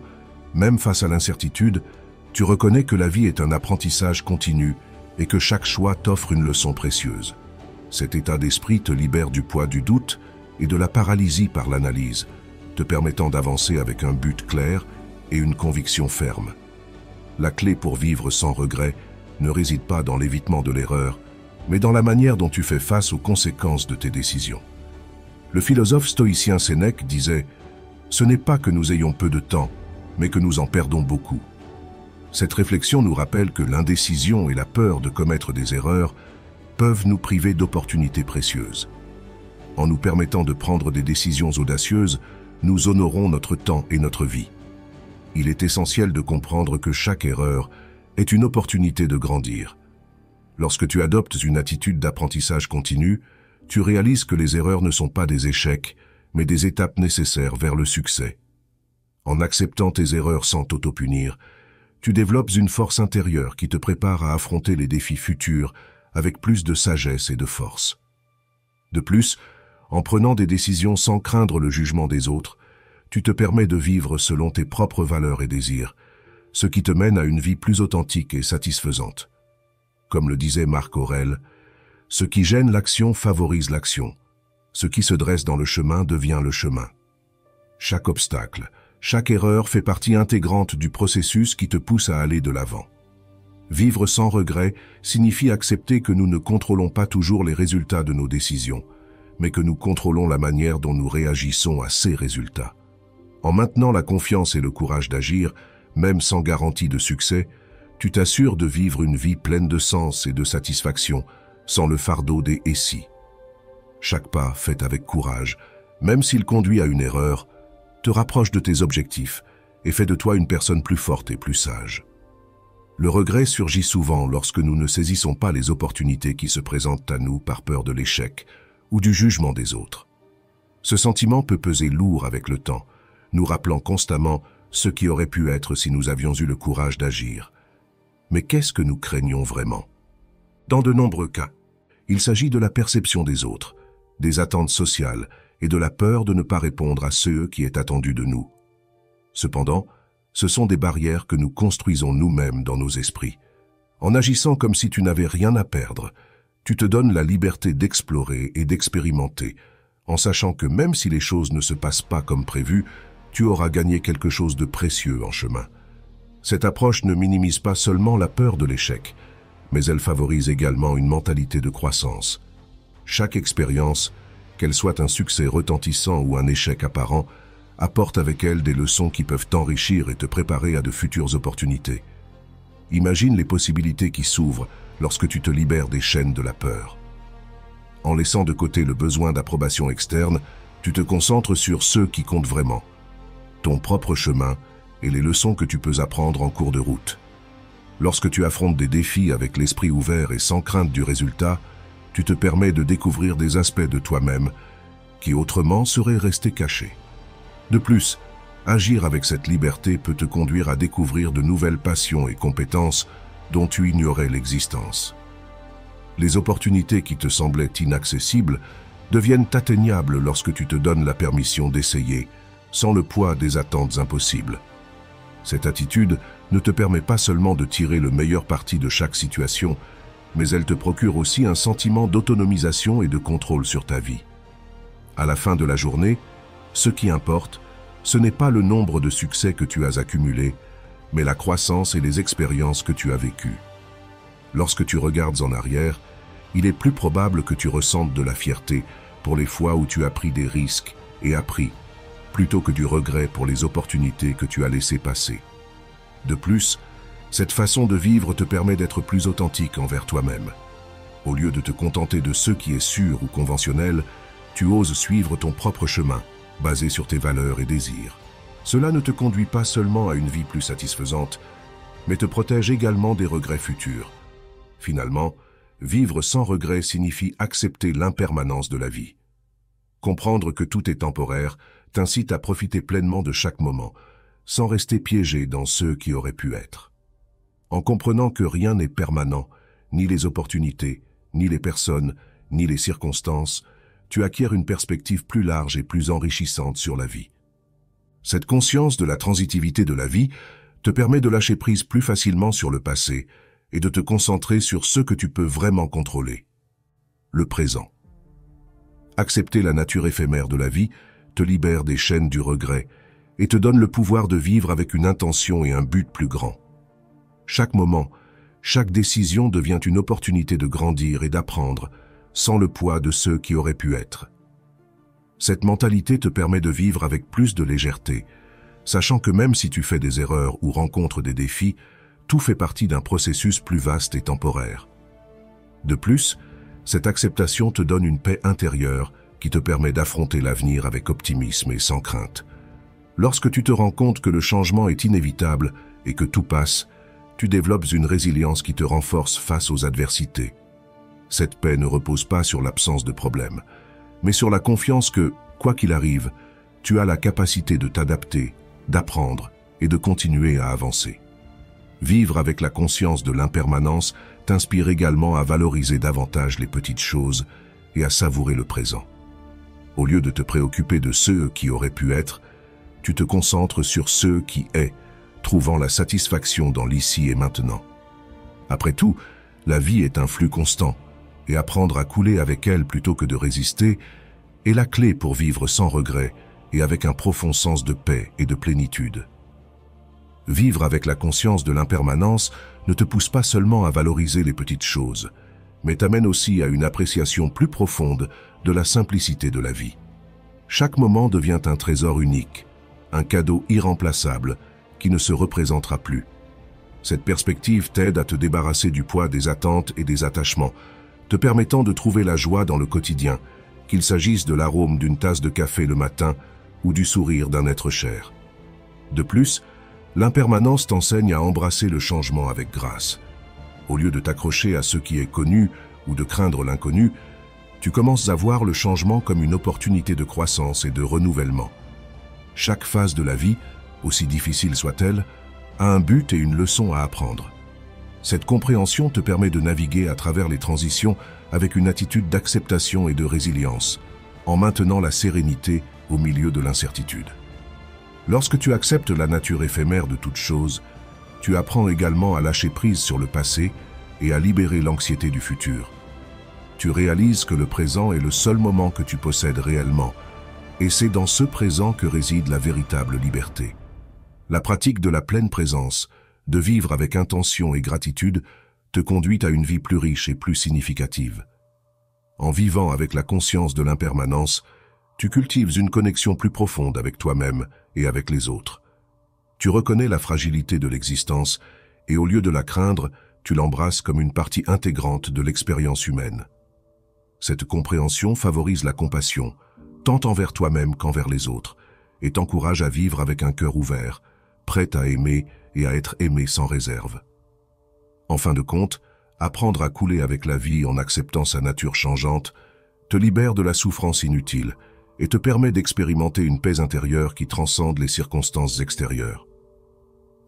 même face à l'incertitude, tu reconnais que la vie est un apprentissage continu et que chaque choix t'offre une leçon précieuse. Cet état d'esprit te libère du poids du doute et de la paralysie par l'analyse, te permettant d'avancer avec un but clair et une conviction ferme. La clé pour vivre sans regret ne réside pas dans l'évitement de l'erreur, mais dans la manière dont tu fais face aux conséquences de tes décisions. Le philosophe stoïcien Sénèque disait « Ce n'est pas que nous ayons peu de temps, mais que nous en perdons beaucoup ». Cette réflexion nous rappelle que l'indécision et la peur de commettre des erreurs peuvent nous priver d'opportunités précieuses. En nous permettant de prendre des décisions audacieuses, nous honorons notre temps et notre vie. Il est essentiel de comprendre que chaque erreur est une opportunité de grandir. Lorsque tu adoptes une attitude d'apprentissage continu, tu réalises que les erreurs ne sont pas des échecs, mais des étapes nécessaires vers le succès. En acceptant tes erreurs sans t'auto-punir, tu développes une force intérieure qui te prépare à affronter les défis futurs avec plus de sagesse et de force. De plus, en prenant des décisions sans craindre le jugement des autres, tu te permets de vivre selon tes propres valeurs et désirs, ce qui te mène à une vie plus authentique et satisfaisante. Comme le disait Marc Aurèle, « Ce qui gêne l'action favorise l'action. Ce qui se dresse dans le chemin devient le chemin. » Chaque obstacle, chaque erreur fait partie intégrante du processus qui te pousse à aller de l'avant. Vivre sans regret signifie accepter que nous ne contrôlons pas toujours les résultats de nos décisions, mais que nous contrôlons la manière dont nous réagissons à ces résultats. En maintenant la confiance et le courage d'agir, même sans garantie de succès, tu t'assures de vivre une vie pleine de sens et de satisfaction, sans le fardeau des « et si ». Chaque pas fait avec courage, même s'il conduit à une erreur, te rapproche de tes objectifs et fait de toi une personne plus forte et plus sage. Le regret surgit souvent lorsque nous ne saisissons pas les opportunités qui se présentent à nous par peur de l'échec ou du jugement des autres. Ce sentiment peut peser lourd avec le temps, nous rappelant constamment ce qui aurait pu être si nous avions eu le courage d'agir. Mais qu'est-ce que nous craignons vraiment? Dans de nombreux cas, il s'agit de la perception des autres, des attentes sociales et de la peur de ne pas répondre à ce qui est attendu de nous. Cependant, ce sont des barrières que nous construisons nous-mêmes dans nos esprits. En agissant comme si tu n'avais rien à perdre, tu te donnes la liberté d'explorer et d'expérimenter, en sachant que même si les choses ne se passent pas comme prévu, tu auras gagné quelque chose de précieux en chemin. Cette approche ne minimise pas seulement la peur de l'échec, mais elle favorise également une mentalité de croissance. Chaque expérience, qu'elle soit un succès retentissant ou un échec apparent, apporte avec elle des leçons qui peuvent t'enrichir et te préparer à de futures opportunités. Imagine les possibilités qui s'ouvrent lorsque tu te libères des chaînes de la peur. En laissant de côté le besoin d'approbation externe, tu te concentres sur ce qui compte vraiment, ton propre chemin et les leçons que tu peux apprendre en cours de route. Lorsque tu affrontes des défis avec l'esprit ouvert et sans crainte du résultat, tu te permets de découvrir des aspects de toi-même qui autrement seraient restés cachés. De plus, agir avec cette liberté peut te conduire à découvrir de nouvelles passions et compétences dont tu ignorais l'existence. Les opportunités qui te semblaient inaccessibles deviennent atteignables lorsque tu te donnes la permission d'essayer, sans le poids des attentes impossibles. Cette attitude ne te permet pas seulement de tirer le meilleur parti de chaque situation, mais elle te procure aussi un sentiment d'autonomisation et de contrôle sur ta vie. À la fin de la journée, ce qui importe, ce n'est pas le nombre de succès que tu as accumulés, mais la croissance et les expériences que tu as vécues. Lorsque tu regardes en arrière, il est plus probable que tu ressentes de la fierté pour les fois où tu as pris des risques et appris, plutôt que du regret pour les opportunités que tu as laissées passer. De plus, cette façon de vivre te permet d'être plus authentique envers toi-même. Au lieu de te contenter de ce qui est sûr ou conventionnel, tu oses suivre ton propre chemin, basé sur tes valeurs et désirs. Cela ne te conduit pas seulement à une vie plus satisfaisante, mais te protège également des regrets futurs. Finalement, vivre sans regret signifie accepter l'impermanence de la vie. Comprendre que tout est temporaire t'incite à profiter pleinement de chaque moment, sans rester piégé dans ceux qui auraient pu être. En comprenant que rien n'est permanent, ni les opportunités, ni les personnes, ni les circonstances, tu acquiers une perspective plus large et plus enrichissante sur la vie. Cette conscience de la transitivité de la vie te permet de lâcher prise plus facilement sur le passé et de te concentrer sur ce que tu peux vraiment contrôler. Le présent. Accepter la nature éphémère de la vie te libère des chaînes du regret et te donne le pouvoir de vivre avec une intention et un but plus grand. Chaque moment, chaque décision devient une opportunité de grandir et d'apprendre, sans le poids de ceux qui auraient pu être. Cette mentalité te permet de vivre avec plus de légèreté, sachant que même si tu fais des erreurs ou rencontres des défis, tout fait partie d'un processus plus vaste et temporaire. De plus, cette acceptation te donne une paix intérieure qui te permet d'affronter l'avenir avec optimisme et sans crainte. Lorsque tu te rends compte que le changement est inévitable et que tout passe, tu développes une résilience qui te renforce face aux adversités. Cette paix ne repose pas sur l'absence de problèmes, mais sur la confiance que, quoi qu'il arrive, tu as la capacité de t'adapter, d'apprendre et de continuer à avancer. Vivre avec la conscience de l'impermanence t'inspire également à valoriser davantage les petites choses et à savourer le présent. Au lieu de te préoccuper de ceux qui auraient pu être, tu te concentres sur ceux qui est, trouvant la satisfaction dans l'ici et maintenant. Après tout, la vie est un flux constant, et apprendre à couler avec elle plutôt que de résister est la clé pour vivre sans regret et avec un profond sens de paix et de plénitude. Vivre avec la conscience de l'impermanence ne te pousse pas seulement à valoriser les petites choses, mais t'amène aussi à une appréciation plus profonde de la simplicité de la vie. Chaque moment devient un trésor unique, un cadeau irremplaçable qui ne se représentera plus. Cette perspective t'aide à te débarrasser du poids des attentes et des attachements, te permettant de trouver la joie dans le quotidien, qu'il s'agisse de l'arôme d'une tasse de café le matin ou du sourire d'un être cher. De plus, l'impermanence t'enseigne à embrasser le changement avec grâce. Au lieu de t'accrocher à ce qui est connu ou de craindre l'inconnu, tu commences à voir le changement comme une opportunité de croissance et de renouvellement. Chaque phase de la vie, aussi difficile soit-elle, a un but et une leçon à apprendre. Cette compréhension te permet de naviguer à travers les transitions avec une attitude d'acceptation et de résilience, en maintenant la sérénité au milieu de l'incertitude. Lorsque tu acceptes la nature éphémère de toute chose, tu apprends également à lâcher prise sur le passé et à libérer l'anxiété du futur. Tu réalises que le présent est le seul moment que tu possèdes réellement, et c'est dans ce présent que réside la véritable liberté. La pratique de la pleine présence, de vivre avec intention et gratitude, te conduit à une vie plus riche et plus significative. En vivant avec la conscience de l'impermanence, tu cultives une connexion plus profonde avec toi-même et avec les autres. Tu reconnais la fragilité de l'existence et au lieu de la craindre, tu l'embrasses comme une partie intégrante de l'expérience humaine. Cette compréhension favorise la compassion, tant envers toi-même qu'envers les autres, et t'encourage à vivre avec un cœur ouvert, prêt à aimer et à être aimé sans réserve. En fin de compte, apprendre à couler avec la vie en acceptant sa nature changeante te libère de la souffrance inutile et te permet d'expérimenter une paix intérieure qui transcende les circonstances extérieures.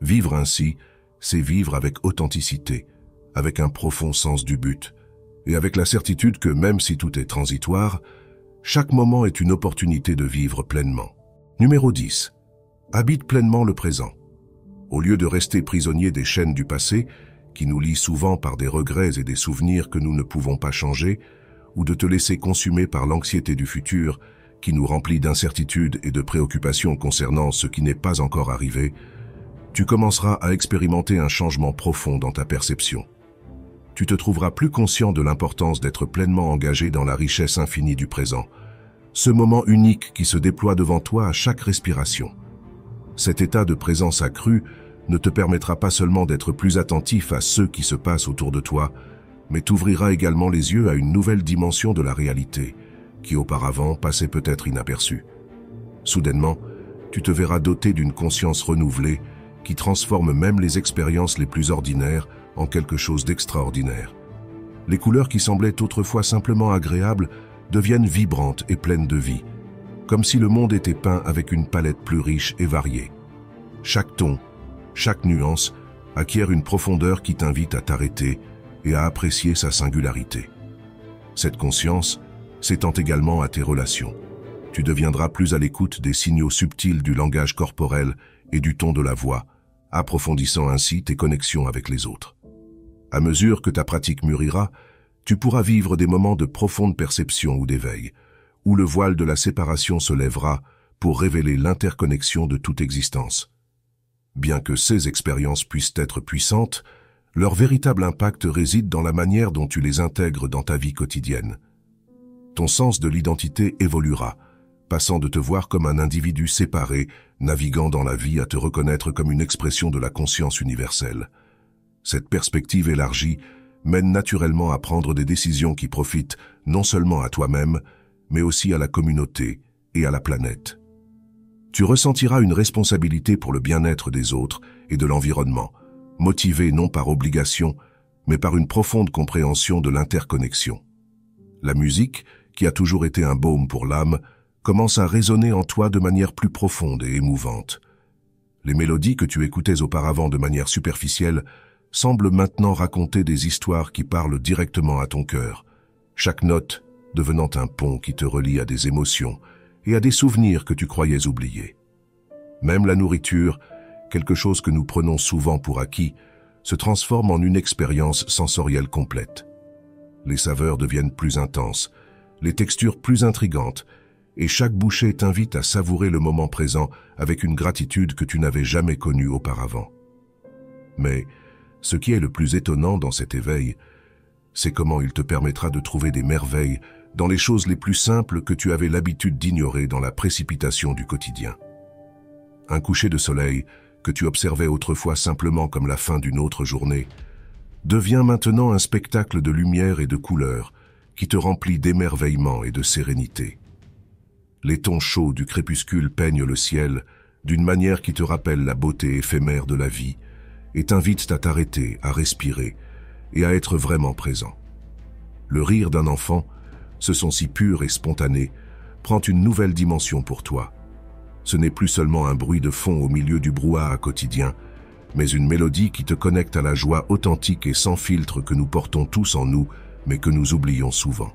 Vivre ainsi, c'est vivre avec authenticité, avec un profond sens du but, et avec la certitude que même si tout est transitoire, chaque moment est une opportunité de vivre pleinement. Numéro 10. Habite pleinement le présent. Au lieu de rester prisonnier des chaînes du passé, qui nous lient souvent par des regrets et des souvenirs que nous ne pouvons pas changer, ou de te laisser consumer par l'anxiété du futur, qui nous remplit d'incertitudes et de préoccupations concernant ce qui n'est pas encore arrivé, tu commenceras à expérimenter un changement profond dans ta perception. Tu te trouveras plus conscient de l'importance d'être pleinement engagé dans la richesse infinie du présent, ce moment unique qui se déploie devant toi à chaque respiration. Cet état de présence accrue ne te permettra pas seulement d'être plus attentif à ce qui se passe autour de toi, mais t'ouvrira également les yeux à une nouvelle dimension de la réalité, qui auparavant passait peut-être inaperçue. Soudainement, tu te verras doté d'une conscience renouvelée qui transforme même les expériences les plus ordinaires en quelque chose d'extraordinaire. Les couleurs qui semblaient autrefois simplement agréables deviennent vibrantes et pleines de vie, comme si le monde était peint avec une palette plus riche et variée. Chaque ton, chaque nuance acquiert une profondeur qui t'invite à t'arrêter et à apprécier sa singularité. Cette conscience s'étend également à tes relations. Tu deviendras plus à l'écoute des signaux subtils du langage corporel et du ton de la voix, approfondissant ainsi tes connexions avec les autres. À mesure que ta pratique mûrira, tu pourras vivre des moments de profonde perception ou d'éveil, où le voile de la séparation se lèvera pour révéler l'interconnexion de toute existence. Bien que ces expériences puissent être puissantes, leur véritable impact réside dans la manière dont tu les intègres dans ta vie quotidienne. Ton sens de l'identité évoluera, passant de te voir comme un individu séparé, naviguant dans la vie à te reconnaître comme une expression de la conscience universelle. Cette perspective élargie mène naturellement à prendre des décisions qui profitent non seulement à toi-même, mais aussi à la communauté et à la planète. Tu ressentiras une responsabilité pour le bien-être des autres et de l'environnement, motivée non par obligation, mais par une profonde compréhension de l'interconnexion. La musique, qui a toujours été un baume pour l'âme, commence à résonner en toi de manière plus profonde et émouvante. Les mélodies que tu écoutais auparavant de manière superficielle semblent maintenant raconter des histoires qui parlent directement à ton cœur, chaque note devenant un pont qui te relie à des émotions et à des souvenirs que tu croyais oubliés. Même la nourriture, quelque chose que nous prenons souvent pour acquis, se transforme en une expérience sensorielle complète. Les saveurs deviennent plus intenses, les textures plus intrigantes, et chaque bouchée t'invite à savourer le moment présent avec une gratitude que tu n'avais jamais connue auparavant. Mais ce qui est le plus étonnant dans cet éveil, c'est comment il te permettra de trouver des merveilles dans les choses les plus simples que tu avais l'habitude d'ignorer dans la précipitation du quotidien. Un coucher de soleil que tu observais autrefois simplement comme la fin d'une autre journée devient maintenant un spectacle de lumière et de couleurs qui te remplit d'émerveillement et de sérénité. Les tons chauds du crépuscule peignent le ciel d'une manière qui te rappelle la beauté éphémère de la vie et t'invitent à t'arrêter, à respirer et à être vraiment présent. Le rire d'un enfant, ce son si pur et spontané, prend une nouvelle dimension pour toi. Ce n'est plus seulement un bruit de fond au milieu du brouhaha quotidien, mais une mélodie qui te connecte à la joie authentique et sans filtre que nous portons tous en nous, mais que nous oublions souvent.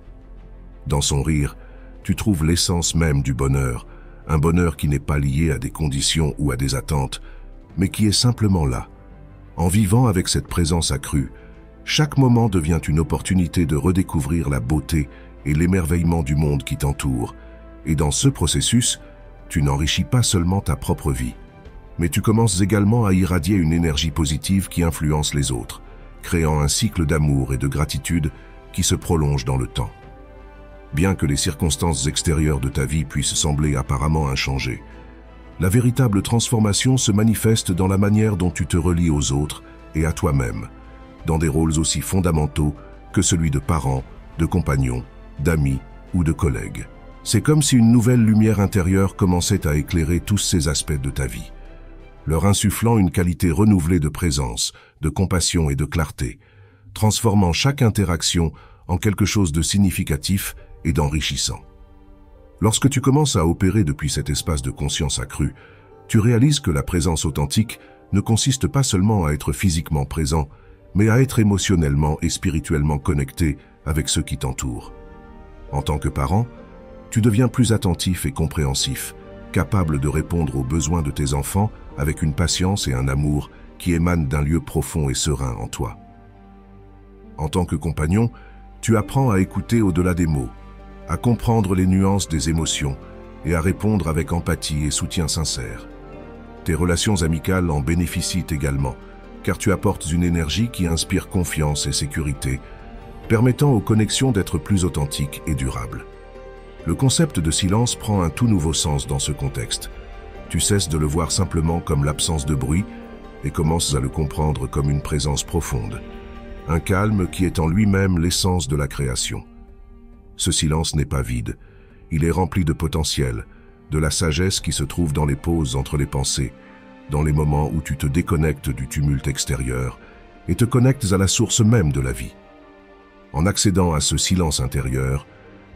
Dans son rire, tu trouves l'essence même du bonheur, un bonheur qui n'est pas lié à des conditions ou à des attentes, mais qui est simplement là. En vivant avec cette présence accrue, chaque moment devient une opportunité de redécouvrir la beauté et l'émerveillement du monde qui t'entoure. Et dans ce processus, tu n'enrichis pas seulement ta propre vie, mais tu commences également à irradier une énergie positive qui influence les autres, créant un cycle d'amour et de gratitude qui se prolonge dans le temps. Bien que les circonstances extérieures de ta vie puissent sembler apparemment inchangées, la véritable transformation se manifeste dans la manière dont tu te relis aux autres et à toi-même, dans des rôles aussi fondamentaux que celui de parent, de compagnon, d'amis ou de collègue. C'est comme si une nouvelle lumière intérieure commençait à éclairer tous ces aspects de ta vie, leur insufflant une qualité renouvelée de présence, de compassion et de clarté, transformant chaque interaction en quelque chose de significatif et d'enrichissant. Lorsque tu commences à opérer depuis cet espace de conscience accrue, tu réalises que la présence authentique ne consiste pas seulement à être physiquement présent, mais à être émotionnellement et spirituellement connecté avec ceux qui t'entourent. En tant que parent, tu deviens plus attentif et compréhensif, capable de répondre aux besoins de tes enfants avec une patience et un amour qui émanent d'un lieu profond et serein en toi. En tant que compagnon, tu apprends à écouter au-delà des mots, à comprendre les nuances des émotions et à répondre avec empathie et soutien sincère. Tes relations amicales en bénéficient également, car tu apportes une énergie qui inspire confiance et sécurité, permettant aux connexions d'être plus authentiques et durables. Le concept de silence prend un tout nouveau sens dans ce contexte. Tu cesses de le voir simplement comme l'absence de bruit et commences à le comprendre comme une présence profonde, un calme qui est en lui-même l'essence de la création. Ce silence n'est pas vide, il est rempli de potentiel, de la sagesse qui se trouve dans les pauses entre les pensées, dans les moments où tu te déconnectes du tumulte extérieur et te connectes à la source même de la vie. En accédant à ce silence intérieur,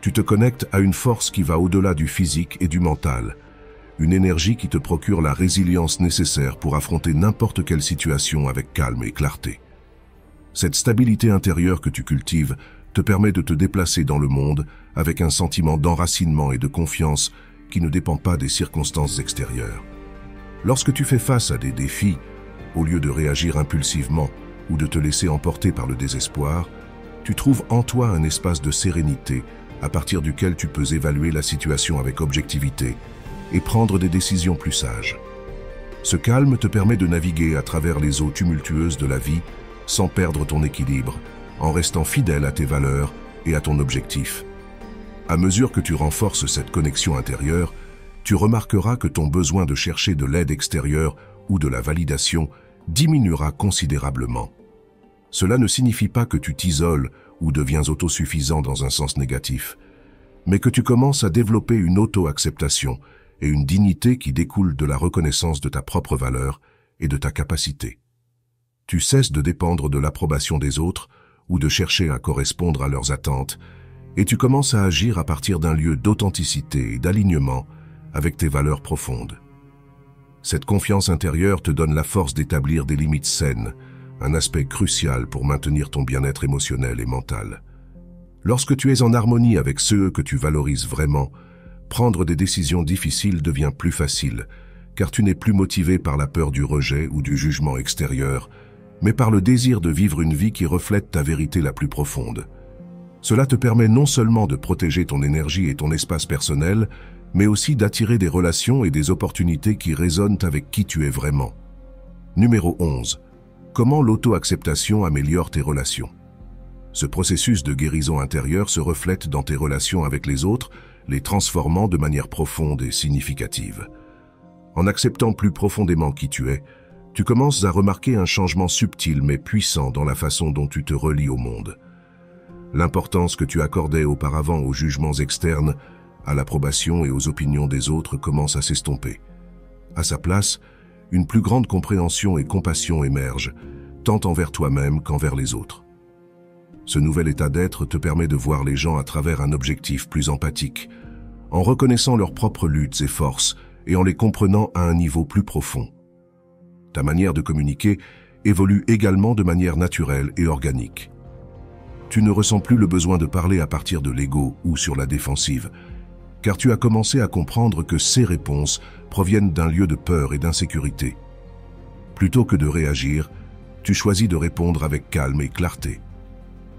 tu te connectes à une force qui va au-delà du physique et du mental, une énergie qui te procure la résilience nécessaire pour affronter n'importe quelle situation avec calme et clarté. Cette stabilité intérieure que tu cultives te permet de te déplacer dans le monde avec un sentiment d'enracinement et de confiance qui ne dépend pas des circonstances extérieures. Lorsque tu fais face à des défis, au lieu de réagir impulsivement ou de te laisser emporter par le désespoir, tu trouves en toi un espace de sérénité à partir duquel tu peux évaluer la situation avec objectivité et prendre des décisions plus sages. Ce calme te permet de naviguer à travers les eaux tumultueuses de la vie sans perdre ton équilibre, en restant fidèle à tes valeurs et à ton objectif. À mesure que tu renforces cette connexion intérieure, tu remarqueras que ton besoin de chercher de l'aide extérieure ou de la validation diminuera considérablement. Cela ne signifie pas que tu t'isoles ou deviens autosuffisant dans un sens négatif, mais que tu commences à développer une auto-acceptation et une dignité qui découlent de la reconnaissance de ta propre valeur et de ta capacité. Tu cesses de dépendre de l'approbation des autres ou de chercher à correspondre à leurs attentes, et tu commences à agir à partir d'un lieu d'authenticité et d'alignement avec tes valeurs profondes. Cette confiance intérieure te donne la force d'établir des limites saines, un aspect crucial pour maintenir ton bien-être émotionnel et mental. Lorsque tu es en harmonie avec ceux que tu valorises vraiment, prendre des décisions difficiles devient plus facile, car tu n'es plus motivé par la peur du rejet ou du jugement extérieur, mais par le désir de vivre une vie qui reflète ta vérité la plus profonde. Cela te permet non seulement de protéger ton énergie et ton espace personnel, mais aussi d'attirer des relations et des opportunités qui résonnent avec qui tu es vraiment. Numéro 11. Comment l'auto-acceptation améliore tes relations? Ce processus de guérison intérieure se reflète dans tes relations avec les autres, les transformant de manière profonde et significative. En acceptant plus profondément qui tu es, tu commences à remarquer un changement subtil mais puissant dans la façon dont tu te relies au monde. L'importance que tu accordais auparavant aux jugements externes, à l'approbation et aux opinions des autres commence à s'estomper. À sa place, une plus grande compréhension et compassion émergent, tant envers toi-même qu'envers les autres. Ce nouvel état d'être te permet de voir les gens à travers un objectif plus empathique, en reconnaissant leurs propres luttes et forces et en les comprenant à un niveau plus profond. Ta manière de communiquer évolue également de manière naturelle et organique. Tu ne ressens plus le besoin de parler à partir de l'ego ou sur la défensive, car tu as commencé à comprendre que ces réponses proviennent d'un lieu de peur et d'insécurité. Plutôt que de réagir, tu choisis de répondre avec calme et clarté.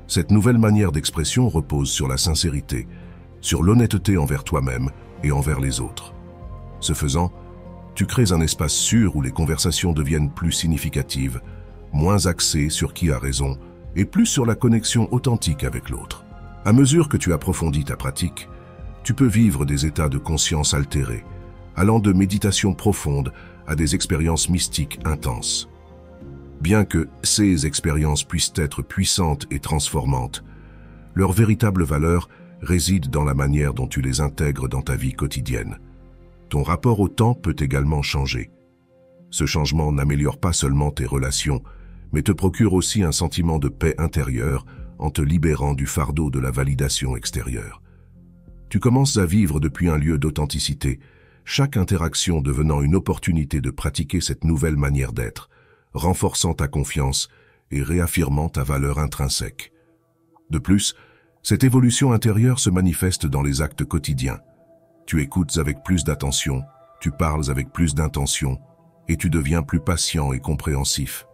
Cette nouvelle manière d'expression repose sur la sincérité, sur l'honnêteté envers toi-même et envers les autres. Ce faisant, tu crées un espace sûr où les conversations deviennent plus significatives, moins axées sur qui a raison et plus sur la connexion authentique avec l'autre. À mesure que tu approfondis ta pratique, tu peux vivre des états de conscience altérés, allant de méditation profonde à des expériences mystiques intenses. Bien que ces expériences puissent être puissantes et transformantes, leur véritable valeur réside dans la manière dont tu les intègres dans ta vie quotidienne. Ton rapport au temps peut également changer. Ce changement n'améliore pas seulement tes relations, mais te procure aussi un sentiment de paix intérieure en te libérant du fardeau de la validation extérieure. Tu commences à vivre depuis un lieu d'authenticité, chaque interaction devenant une opportunité de pratiquer cette nouvelle manière d'être, renforçant ta confiance et réaffirmant ta valeur intrinsèque. De plus, cette évolution intérieure se manifeste dans les actes quotidiens. Tu écoutes avec plus d'attention, tu parles avec plus d'intention, et tu deviens plus patient et compréhensif.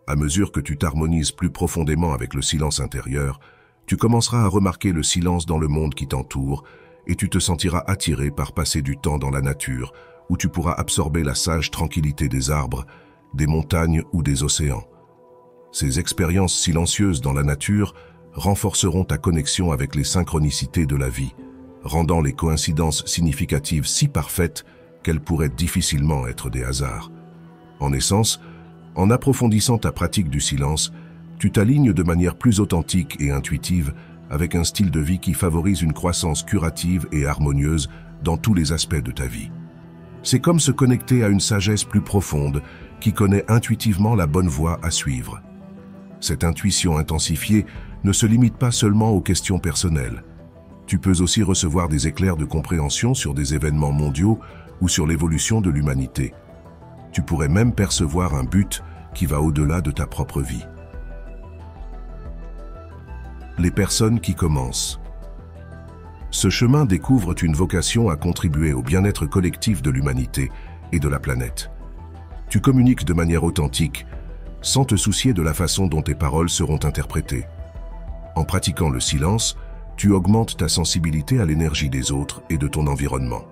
À mesure que tu t'harmonises plus profondément avec le silence intérieur, tu commenceras à remarquer le silence dans le monde qui t'entoure, et tu te sentiras attiré par passer du temps dans la nature, où tu pourras absorber la sage tranquillité des arbres, des montagnes ou des océans. Ces expériences silencieuses dans la nature renforceront ta connexion avec les synchronicités de la vie, rendant les coïncidences significatives si parfaites qu'elles pourraient difficilement être des hasards. En essence, en approfondissant ta pratique du silence, tu t'alignes de manière plus authentique et intuitive avec un style de vie qui favorise une croissance curative et harmonieuse dans tous les aspects de ta vie. C'est comme se connecter à une sagesse plus profonde qui connaît intuitivement la bonne voie à suivre. Cette intuition intensifiée ne se limite pas seulement aux questions personnelles. Tu peux aussi recevoir des éclairs de compréhension sur des événements mondiaux ou sur l'évolution de l'humanité. Tu pourrais même percevoir un but qui va au-delà de ta propre vie. Les personnes qui commencent. Ce chemin découvre une vocation à contribuer au bien-être collectif de l'humanité et de la planète. Tu communiques de manière authentique, sans te soucier de la façon dont tes paroles seront interprétées. En pratiquant le silence, tu augmentes ta sensibilité à l'énergie des autres et de ton environnement,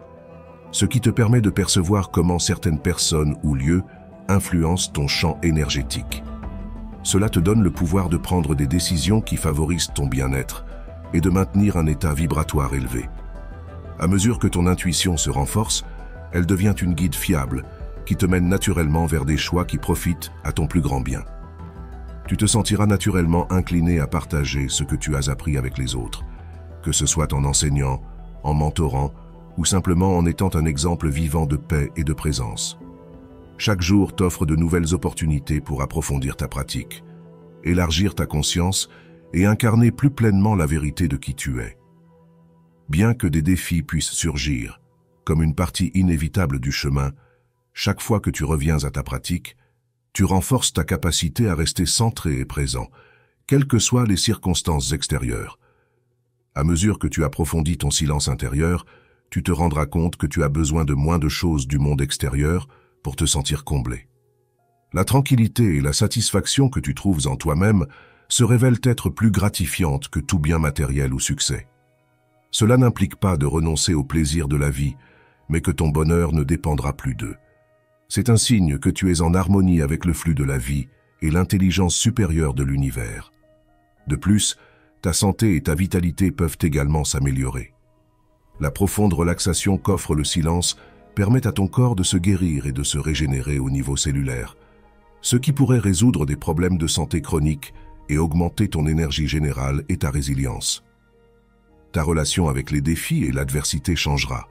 ce qui te permet de percevoir comment certaines personnes ou lieux influencent ton champ énergétique. Cela te donne le pouvoir de prendre des décisions qui favorisent ton bien-être et de maintenir un état vibratoire élevé. À mesure que ton intuition se renforce, elle devient une guide fiable qui te mène naturellement vers des choix qui profitent à ton plus grand bien. Tu te sentiras naturellement incliné à partager ce que tu as appris avec les autres, que ce soit en enseignant, en mentorant ou simplement en étant un exemple vivant de paix et de présence. Chaque jour t'offre de nouvelles opportunités pour approfondir ta pratique, élargir ta conscience et incarner plus pleinement la vérité de qui tu es. Bien que des défis puissent surgir, comme une partie inévitable du chemin, chaque fois que tu reviens à ta pratique, tu renforces ta capacité à rester centré et présent, quelles que soient les circonstances extérieures. À mesure que tu approfondis ton silence intérieur, tu te rendras compte que tu as besoin de moins de choses du monde extérieur pour te sentir comblé. La tranquillité et la satisfaction que tu trouves en toi-même se révèlent être plus gratifiantes que tout bien matériel ou succès. Cela n'implique pas de renoncer au plaisir de la vie, mais que ton bonheur ne dépendra plus d'eux. C'est un signe que tu es en harmonie avec le flux de la vie et l'intelligence supérieure de l'univers. De plus, ta santé et ta vitalité peuvent également s'améliorer. La profonde relaxation qu'offre le silence permet à ton corps de se guérir et de se régénérer au niveau cellulaire, ce qui pourrait résoudre des problèmes de santé chroniques et augmenter ton énergie générale et ta résilience. Ta relation avec les défis et l'adversité changera,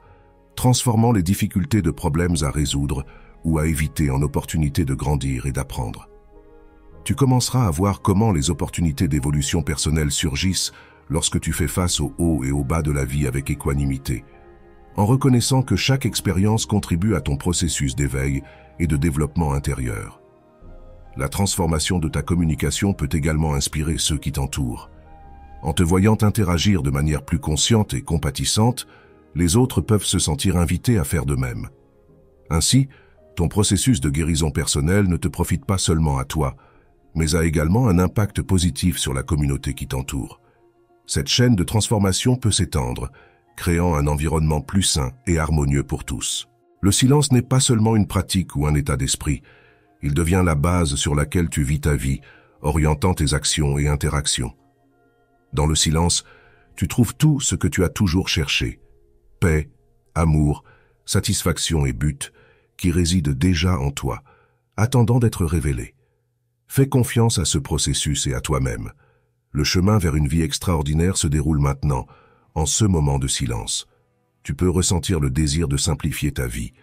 transformant les difficultés de problèmes à résoudre ou à éviter en opportunités de grandir et d'apprendre. Tu commenceras à voir comment les opportunités d'évolution personnelle surgissent lorsque tu fais face aux hauts et aux bas de la vie avec équanimité, en reconnaissant que chaque expérience contribue à ton processus d'éveil et de développement intérieur. La transformation de ta communication peut également inspirer ceux qui t'entourent. En te voyant interagir de manière plus consciente et compatissante, les autres peuvent se sentir invités à faire de même. Ainsi, ton processus de guérison personnelle ne te profite pas seulement à toi, mais a également un impact positif sur la communauté qui t'entoure. Cette chaîne de transformation peut s'étendre, créant un environnement plus sain et harmonieux pour tous. Le silence n'est pas seulement une pratique ou un état d'esprit, il devient la base sur laquelle tu vis ta vie, orientant tes actions et interactions. Dans le silence, tu trouves tout ce que tu as toujours cherché. Paix, amour, satisfaction et but, qui résident déjà en toi, attendant d'être révélés. Fais confiance à ce processus et à toi-même. Le chemin vers une vie extraordinaire se déroule maintenant, en ce moment de silence. Tu peux ressentir le désir de simplifier ta vie,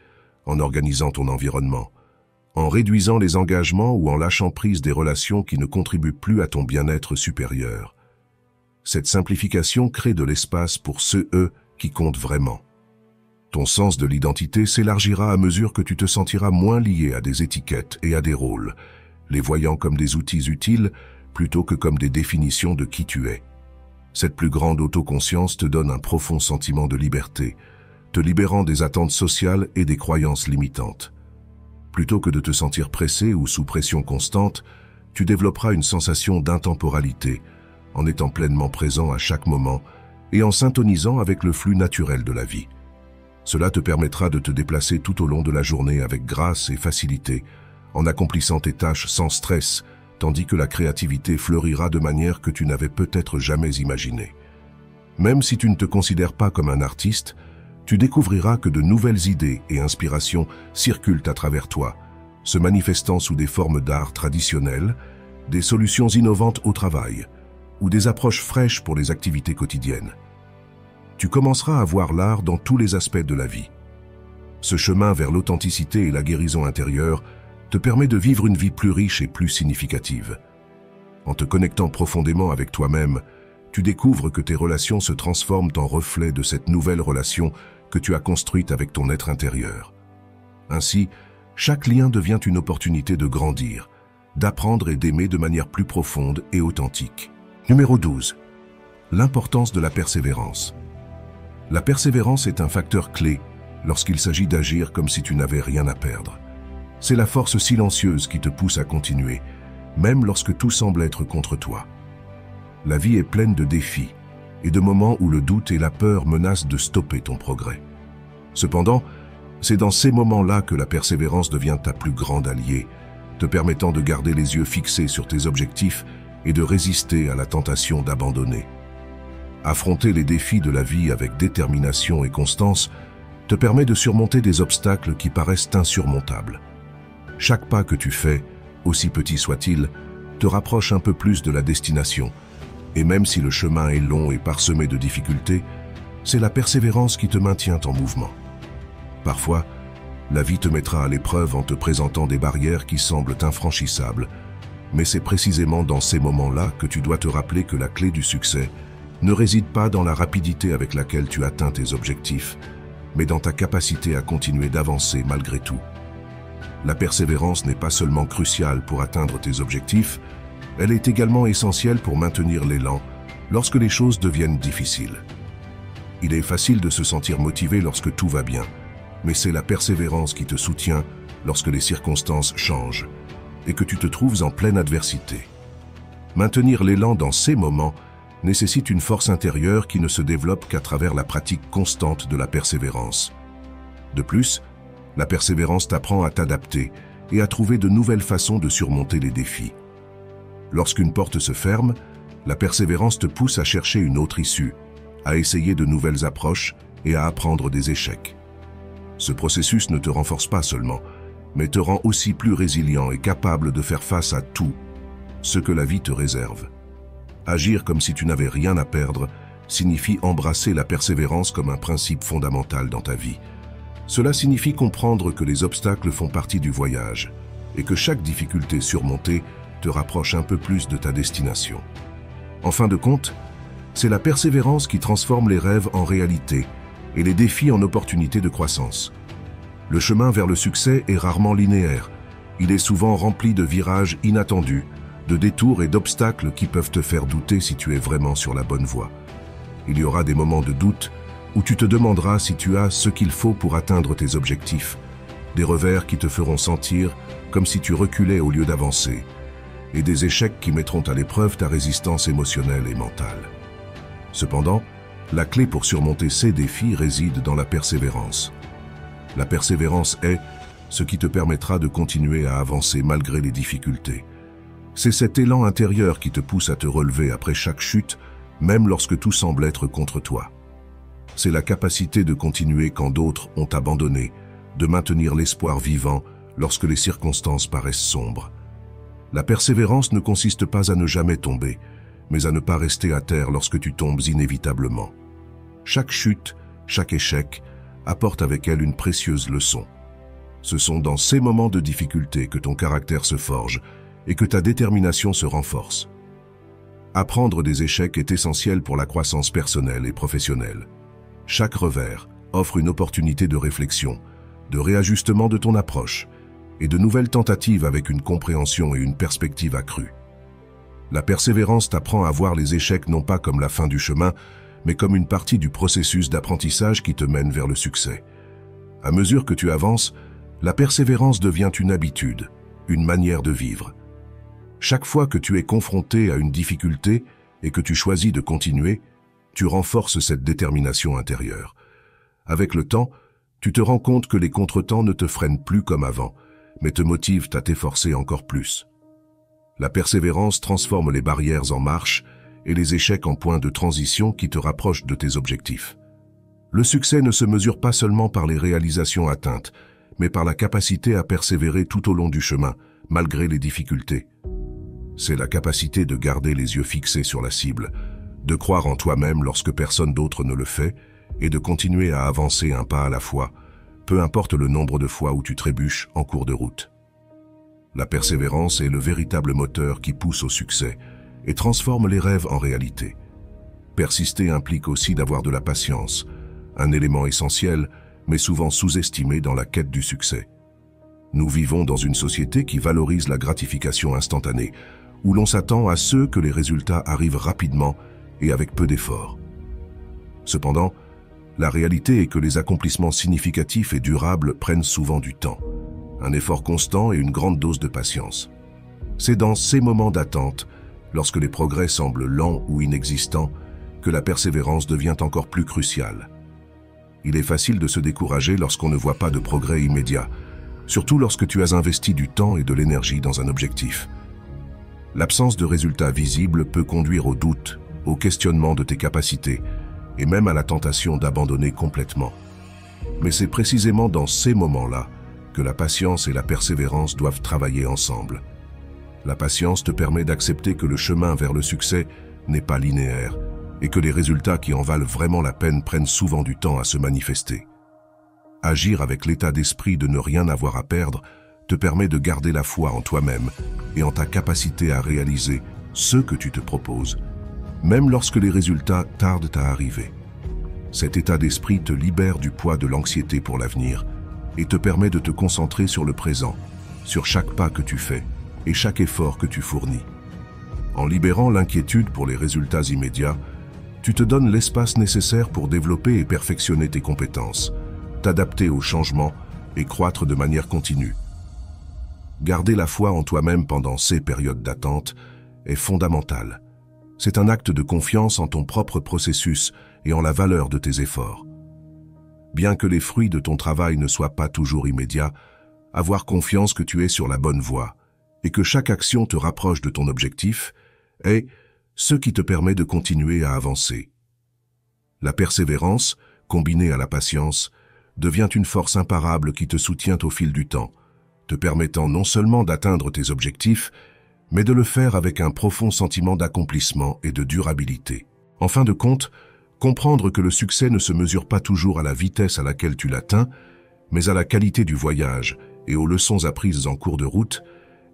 en organisant ton environnement, en réduisant les engagements ou en lâchant prise des relations qui ne contribuent plus à ton bien-être supérieur. Cette simplification crée de l'espace pour ceux qui comptent vraiment. Ton sens de l'identité s'élargira à mesure que tu te sentiras moins lié à des étiquettes et à des rôles, les voyant comme des outils utiles plutôt que comme des définitions de qui tu es. Cette plus grande autoconscience te donne un profond sentiment de liberté, te libérant des attentes sociales et des croyances limitantes. Plutôt que de te sentir pressé ou sous pression constante, tu développeras une sensation d'intemporalité, en étant pleinement présent à chaque moment et en syntonisant avec le flux naturel de la vie. Cela te permettra de te déplacer tout au long de la journée avec grâce et facilité, en accomplissant tes tâches sans stress, tandis que la créativité fleurira de manière que tu n'avais peut-être jamais imaginée. Même si tu ne te considères pas comme un artiste, tu découvriras que de nouvelles idées et inspirations circulent à travers toi, se manifestant sous des formes d'art traditionnelles, des solutions innovantes au travail, ou des approches fraîches pour les activités quotidiennes. Tu commenceras à voir l'art dans tous les aspects de la vie. Ce chemin vers l'authenticité et la guérison intérieure te permet de vivre une vie plus riche et plus significative. En te connectant profondément avec toi-même, tu découvres que tes relations se transforment en reflets de cette nouvelle relation que tu as construite avec ton être intérieur. Ainsi, chaque lien devient une opportunité de grandir, d'apprendre et d'aimer de manière plus profonde et authentique. Numéro 12. L'importance de la persévérance. La persévérance est un facteur clé lorsqu'il s'agit d'agir comme si tu n'avais rien à perdre. C'est la force silencieuse qui te pousse à continuer, même lorsque tout semble être contre toi. La vie est pleine de défis et de moments où le doute et la peur menacent de stopper ton progrès. Cependant, c'est dans ces moments-là que la persévérance devient ta plus grande alliée, te permettant de garder les yeux fixés sur tes objectifs et de résister à la tentation d'abandonner. Affronter les défis de la vie avec détermination et constance te permet de surmonter des obstacles qui paraissent insurmontables. Chaque pas que tu fais, aussi petit soit-il, te rapproche un peu plus de la destination. Et même si le chemin est long et parsemé de difficultés, c'est la persévérance qui te maintient en mouvement. Parfois, la vie te mettra à l'épreuve en te présentant des barrières qui semblent infranchissables, mais c'est précisément dans ces moments-là que tu dois te rappeler que la clé du succès ne réside pas dans la rapidité avec laquelle tu atteins tes objectifs, mais dans ta capacité à continuer d'avancer malgré tout. La persévérance n'est pas seulement cruciale pour atteindre tes objectifs, elle est également essentielle pour maintenir l'élan lorsque les choses deviennent difficiles. Il est facile de se sentir motivé lorsque tout va bien, mais c'est la persévérance qui te soutient lorsque les circonstances changent et que tu te trouves en pleine adversité. Maintenir l'élan dans ces moments nécessite une force intérieure qui ne se développe qu'à travers la pratique constante de la persévérance. De plus, la persévérance t'apprend à t'adapter et à trouver de nouvelles façons de surmonter les défis. Lorsqu'une porte se ferme, la persévérance te pousse à chercher une autre issue, à essayer de nouvelles approches et à apprendre des échecs. Ce processus ne te renforce pas seulement, mais te rend aussi plus résilient et capable de faire face à tout ce que la vie te réserve. Agir comme si tu n'avais rien à perdre signifie embrasser la persévérance comme un principe fondamental dans ta vie. Cela signifie comprendre que les obstacles font partie du voyage et que chaque difficulté surmontée te rapproche un peu plus de ta destination. En fin de compte, c'est la persévérance qui transforme les rêves en réalité et les défis en opportunités de croissance. Le chemin vers le succès est rarement linéaire. Il est souvent rempli de virages inattendus, de détours et d'obstacles qui peuvent te faire douter si tu es vraiment sur la bonne voie. Il y aura des moments de doute où tu te demanderas si tu as ce qu'il faut pour atteindre tes objectifs, des revers qui te feront sentir comme si tu reculais au lieu d'avancer, et des échecs qui mettront à l'épreuve ta résistance émotionnelle et mentale. Cependant, la clé pour surmonter ces défis réside dans la persévérance. La persévérance est ce qui te permettra de continuer à avancer malgré les difficultés. C'est cet élan intérieur qui te pousse à te relever après chaque chute, même lorsque tout semble être contre toi. C'est la capacité de continuer quand d'autres ont abandonné, de maintenir l'espoir vivant lorsque les circonstances paraissent sombres. La persévérance ne consiste pas à ne jamais tomber, mais à ne pas rester à terre lorsque tu tombes inévitablement. Chaque chute, chaque échec, apporte avec elle une précieuse leçon. Ce sont dans ces moments de difficulté que ton caractère se forge et que ta détermination se renforce. Apprendre des échecs est essentiel pour la croissance personnelle et professionnelle. Chaque revers offre une opportunité de réflexion, de réajustement de ton approche et de nouvelles tentatives avec une compréhension et une perspective accrue. La persévérance t'apprend à voir les échecs non pas comme la fin du chemin, mais comme une partie du processus d'apprentissage qui te mène vers le succès. À mesure que tu avances, la persévérance devient une habitude, une manière de vivre. Chaque fois que tu es confronté à une difficulté et que tu choisis de continuer, tu renforces cette détermination intérieure. Avec le temps, tu te rends compte que les contretemps ne te freinent plus comme avant, mais te motivent à t'efforcer encore plus. La persévérance transforme les barrières en marche et les échecs en points de transition qui te rapprochent de tes objectifs. Le succès ne se mesure pas seulement par les réalisations atteintes, mais par la capacité à persévérer tout au long du chemin, malgré les difficultés. C'est la capacité de garder les yeux fixés sur la cible, de croire en toi-même lorsque personne d'autre ne le fait, et de continuer à avancer un pas à la fois, peu importe le nombre de fois où tu trébuches en cours de route. La persévérance est le véritable moteur qui pousse au succès, et transforme les rêves en réalité. Persister implique aussi d'avoir de la patience, un élément essentiel, mais souvent sous-estimé dans la quête du succès. Nous vivons dans une société qui valorise la gratification instantanée, où l'on s'attend à ce que les résultats arrivent rapidement et avec peu d'efforts. Cependant, la réalité est que les accomplissements significatifs et durables prennent souvent du temps, un effort constant et une grande dose de patience. C'est dans ces moments d'attente, lorsque les progrès semblent lents ou inexistants, que la persévérance devient encore plus cruciale. Il est facile de se décourager lorsqu'on ne voit pas de progrès immédiat, surtout lorsque tu as investi du temps et de l'énergie dans un objectif. L'absence de résultats visibles peut conduire au doute, au questionnement de tes capacités, et même à la tentation d'abandonner complètement. Mais c'est précisément dans ces moments-là que la patience et la persévérance doivent travailler ensemble. La patience te permet d'accepter que le chemin vers le succès n'est pas linéaire et que les résultats qui en valent vraiment la peine prennent souvent du temps à se manifester. Agir avec l'état d'esprit de ne rien avoir à perdre te permet de garder la foi en toi-même et en ta capacité à réaliser ce que tu te proposes, même lorsque les résultats tardent à arriver. Cet état d'esprit te libère du poids de l'anxiété pour l'avenir et te permet de te concentrer sur le présent, sur chaque pas que tu fais et chaque effort que tu fournis. En libérant l'inquiétude pour les résultats immédiats, tu te donnes l'espace nécessaire pour développer et perfectionner tes compétences, t'adapter aux changements et croître de manière continue. Garder la foi en toi-même pendant ces périodes d'attente est fondamental. C'est un acte de confiance en ton propre processus et en la valeur de tes efforts. Bien que les fruits de ton travail ne soient pas toujours immédiats, avoir confiance que tu es sur la bonne voie et que chaque action te rapproche de ton objectif est ce qui te permet de continuer à avancer. La persévérance, combinée à la patience, devient une force imparable qui te soutient au fil du temps, te permettant non seulement d'atteindre tes objectifs, mais de le faire avec un profond sentiment d'accomplissement et de durabilité. En fin de compte, comprendre que le succès ne se mesure pas toujours à la vitesse à laquelle tu l'atteins, mais à la qualité du voyage et aux leçons apprises en cours de route,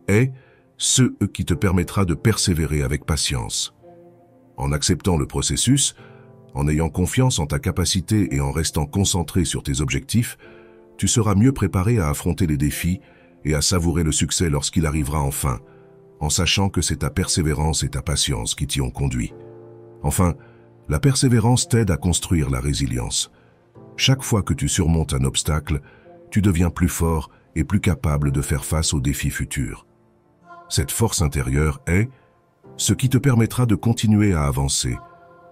est ce qui te permettra de persévérer avec patience. En acceptant le processus, en ayant confiance en ta capacité et en restant concentré sur tes objectifs, tu seras mieux préparé à affronter les défis et à savourer le succès lorsqu'il arrivera enfin, en sachant que c'est ta persévérance et ta patience qui t'y ont conduit. Enfin, la persévérance t'aide à construire la résilience. Chaque fois que tu surmontes un obstacle, tu deviens plus fort et plus capable de faire face aux défis futurs. Cette force intérieure est ce qui te permettra de continuer à avancer,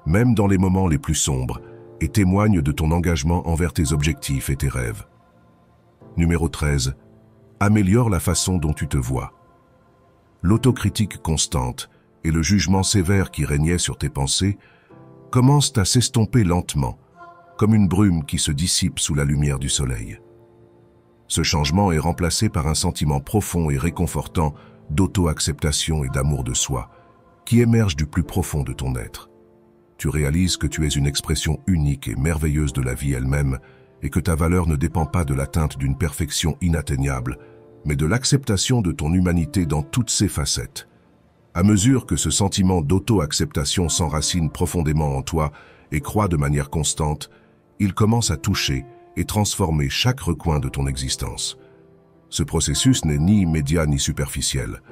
même dans les moments les plus sombres, et témoigne de ton engagement envers tes objectifs et tes rêves. Numéro 13. Améliore la façon dont tu te vois. L'autocritique constante et le jugement sévère qui régnait sur tes pensées commencent à s'estomper lentement, comme une brume qui se dissipe sous la lumière du soleil. Ce changement est remplacé par un sentiment profond et réconfortant d'auto-acceptation et d'amour de soi, qui émerge du plus profond de ton être. Tu réalises que tu es une expression unique et merveilleuse de la vie elle-même et que ta valeur ne dépend pas de l'atteinte d'une perfection inatteignable, mais de l'acceptation de ton humanité dans toutes ses facettes. À mesure que ce sentiment d'auto-acceptation s'enracine profondément en toi et croît de manière constante, il commence à toucher et transformer chaque recoin de ton existence. Ce processus n'est ni immédiat ni superficiel.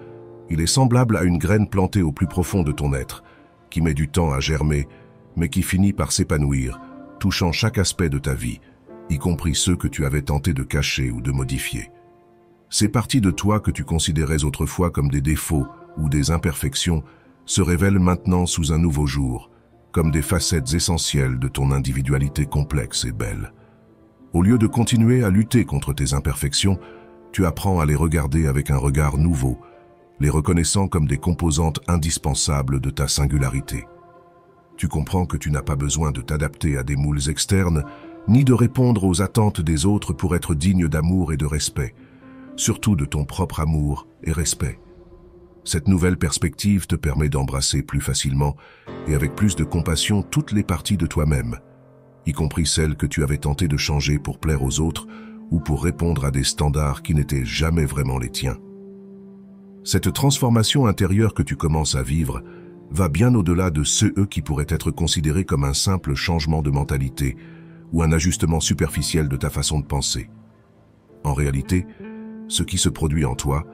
Il est semblable à une graine plantée au plus profond de ton être, qui met du temps à germer, mais qui finit par s'épanouir, touchant chaque aspect de ta vie, y compris ceux que tu avais tenté de cacher ou de modifier. Ces parties de toi que tu considérais autrefois comme des défauts ou des imperfections se révèlent maintenant sous un nouveau jour, comme des facettes essentielles de ton individualité complexe et belle. Au lieu de continuer à lutter contre tes imperfections, tu apprends à les regarder avec un regard nouveau, les reconnaissant comme des composantes indispensables de ta singularité. Tu comprends que tu n'as pas besoin de t'adapter à des moules externes, ni de répondre aux attentes des autres pour être digne d'amour et de respect, surtout de ton propre amour et respect. Cette nouvelle perspective te permet d'embrasser plus facilement et avec plus de compassion toutes les parties de toi-même, y compris celles que tu avais tenté de changer pour plaire aux autres ou pour répondre à des standards qui n'étaient jamais vraiment les tiens. Cette transformation intérieure que tu commences à vivre va bien au-delà de ceux qui pourraient être considérés comme un simple changement de mentalité ou un ajustement superficiel de ta façon de penser. En réalité, ce qui se produit en toi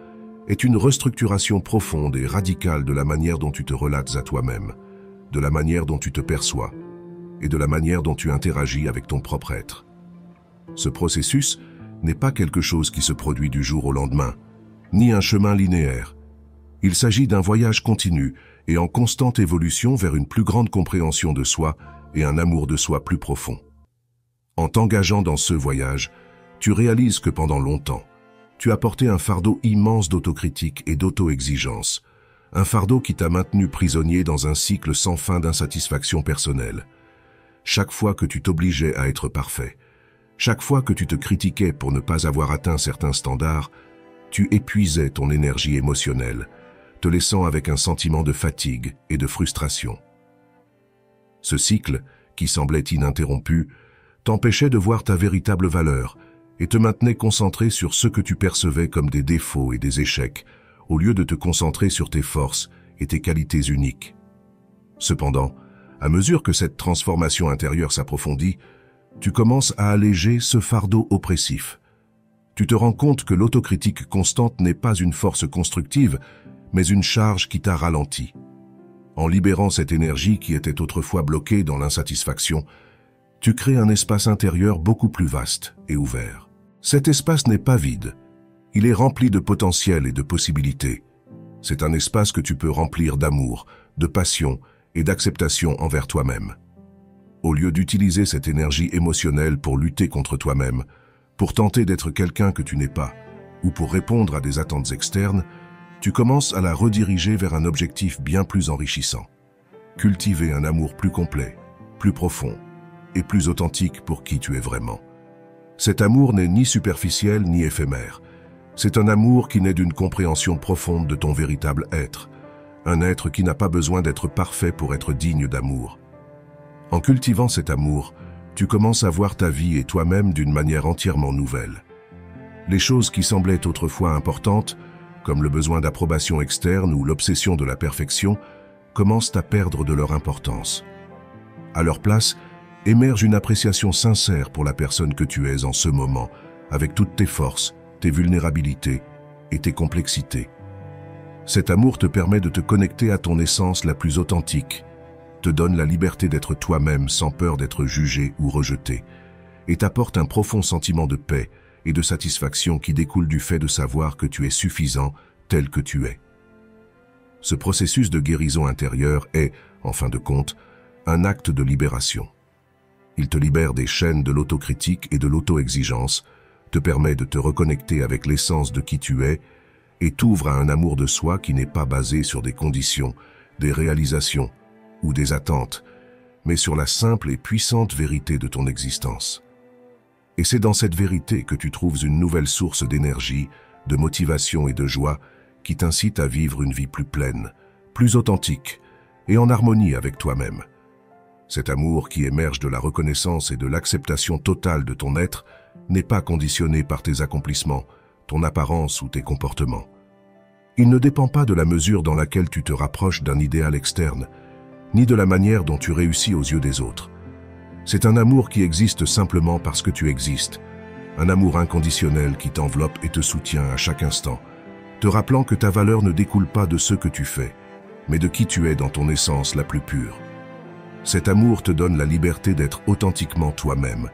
est une restructuration profonde et radicale de la manière dont tu te relates à toi-même, de la manière dont tu te perçois et de la manière dont tu interagis avec ton propre être. Ce processus n'est pas quelque chose qui se produit du jour au lendemain, ni un chemin linéaire. Il s'agit d'un voyage continu et en constante évolution vers une plus grande compréhension de soi et un amour de soi plus profond. En t'engageant dans ce voyage, tu réalises que pendant longtemps, tu as porté un fardeau immense d'autocritique et d'auto-exigence, un fardeau qui t'a maintenu prisonnier dans un cycle sans fin d'insatisfaction personnelle. Chaque fois que tu t'obligeais à être parfait, chaque fois que tu te critiquais pour ne pas avoir atteint certains standards, tu épuisais ton énergie émotionnelle, te laissant avec un sentiment de fatigue et de frustration. Ce cycle, qui semblait ininterrompu, t'empêchait de voir ta véritable valeur et te maintenait concentré sur ce que tu percevais comme des défauts et des échecs, au lieu de te concentrer sur tes forces et tes qualités uniques. Cependant, à mesure que cette transformation intérieure s'approfondit, tu commences à alléger ce fardeau oppressif. Tu te rends compte que l'autocritique constante n'est pas une force constructive, mais une charge qui t'a ralenti. En libérant cette énergie qui était autrefois bloquée dans l'insatisfaction, tu crées un espace intérieur beaucoup plus vaste et ouvert. Cet espace n'est pas vide. Il est rempli de potentiel et de possibilités. C'est un espace que tu peux remplir d'amour, de passion et d'acceptation envers toi-même. Au lieu d'utiliser cette énergie émotionnelle pour lutter contre toi-même, pour tenter d'être quelqu'un que tu n'es pas, ou pour répondre à des attentes externes, tu commences à la rediriger vers un objectif bien plus enrichissant. Cultiver un amour plus complet, plus profond et plus authentique pour qui tu es vraiment. Cet amour n'est ni superficiel ni éphémère. C'est un amour qui naît d'une compréhension profonde de ton véritable être, un être qui n'a pas besoin d'être parfait pour être digne d'amour. En cultivant cet amour, tu commences à voir ta vie et toi-même d'une manière entièrement nouvelle. Les choses qui semblaient autrefois importantes, comme le besoin d'approbation externe ou l'obsession de la perfection, commencent à perdre de leur importance. À leur place, émerge une appréciation sincère pour la personne que tu es en ce moment, avec toutes tes forces, tes vulnérabilités et tes complexités. Cet amour te permet de te connecter à ton essence la plus authentique, te donne la liberté d'être toi-même sans peur d'être jugé ou rejeté, et t'apporte un profond sentiment de paix et de satisfaction qui découle du fait de savoir que tu es suffisant tel que tu es. Ce processus de guérison intérieure est, en fin de compte, un acte de libération. Il te libère des chaînes de l'autocritique et de l'auto-exigence, te permet de te reconnecter avec l'essence de qui tu es et t'ouvre à un amour de soi qui n'est pas basé sur des conditions, des réalisations ou des attentes, mais sur la simple et puissante vérité de ton existence. Et c'est dans cette vérité que tu trouves une nouvelle source d'énergie, de motivation et de joie qui t'incite à vivre une vie plus pleine, plus authentique et en harmonie avec toi-même. Cet amour qui émerge de la reconnaissance et de l'acceptation totale de ton être n'est pas conditionné par tes accomplissements, ton apparence ou tes comportements. Il ne dépend pas de la mesure dans laquelle tu te rapproches d'un idéal externe, ni de la manière dont tu réussis aux yeux des autres. C'est un amour qui existe simplement parce que tu existes, un amour inconditionnel qui t'enveloppe et te soutient à chaque instant, te rappelant que ta valeur ne découle pas de ce que tu fais, mais de qui tu es dans ton essence la plus pure. Cet amour te donne la liberté d'être authentiquement toi-même,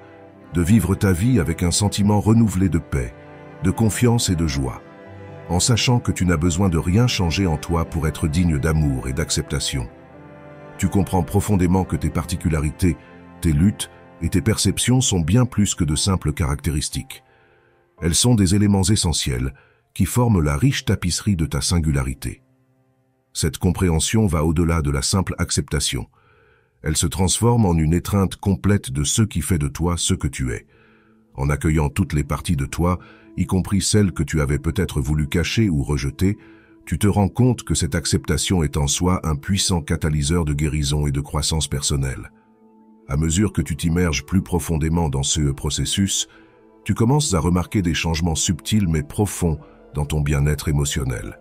de vivre ta vie avec un sentiment renouvelé de paix, de confiance et de joie, en sachant que tu n'as besoin de rien changer en toi pour être digne d'amour et d'acceptation. Tu comprends profondément que tes particularités, tes luttes et tes perceptions sont bien plus que de simples caractéristiques. Elles sont des éléments essentiels qui forment la riche tapisserie de ta singularité. Cette compréhension va au-delà de la simple acceptation. Elle se transforme en une étreinte complète de ce qui fait de toi ce que tu es. En accueillant toutes les parties de toi, y compris celles que tu avais peut-être voulu cacher ou rejeter, tu te rends compte que cette acceptation est en soi un puissant catalyseur de guérison et de croissance personnelle. À mesure que tu t'immerges plus profondément dans ce processus, tu commences à remarquer des changements subtils mais profonds dans ton bien-être émotionnel.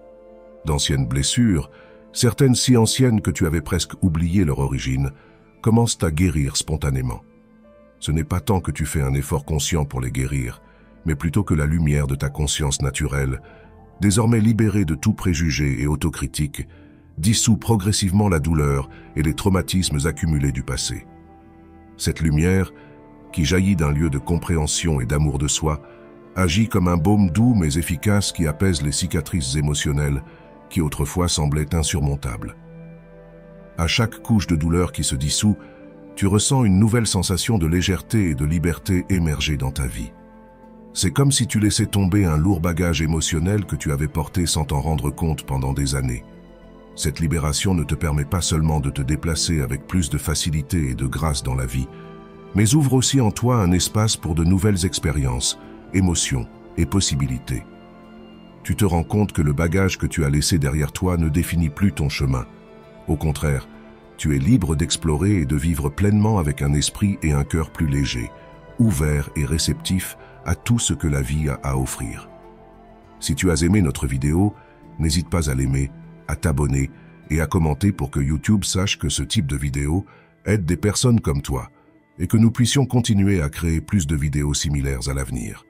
D'anciennes blessures, Certaines si anciennes que tu avais presque oublié leur origine commencent à guérir spontanément. Ce n'est pas tant que tu fais un effort conscient pour les guérir, mais plutôt que la lumière de ta conscience naturelle, désormais libérée de tout préjugé et autocritique, dissout progressivement la douleur et les traumatismes accumulés du passé. Cette lumière, qui jaillit d'un lieu de compréhension et d'amour de soi, agit comme un baume doux mais efficace qui apaise les cicatrices émotionnelles qui autrefois semblaient insurmontables. À chaque couche de douleur qui se dissout, tu ressens une nouvelle sensation de légèreté et de liberté émerger dans ta vie. C'est comme si tu laissais tomber un lourd bagage émotionnel que tu avais porté sans t'en rendre compte pendant des années. Cette libération ne te permet pas seulement de te déplacer avec plus de facilité et de grâce dans la vie, mais ouvre aussi en toi un espace pour de nouvelles expériences, émotions et possibilités. Tu te rends compte que le bagage que tu as laissé derrière toi ne définit plus ton chemin. Au contraire, tu es libre d'explorer et de vivre pleinement avec un esprit et un cœur plus légers, ouverts et réceptifs à tout ce que la vie a à offrir. Si tu as aimé notre vidéo, n'hésite pas à l'aimer, à t'abonner et à commenter pour que YouTube sache que ce type de vidéo aide des personnes comme toi et que nous puissions continuer à créer plus de vidéos similaires à l'avenir.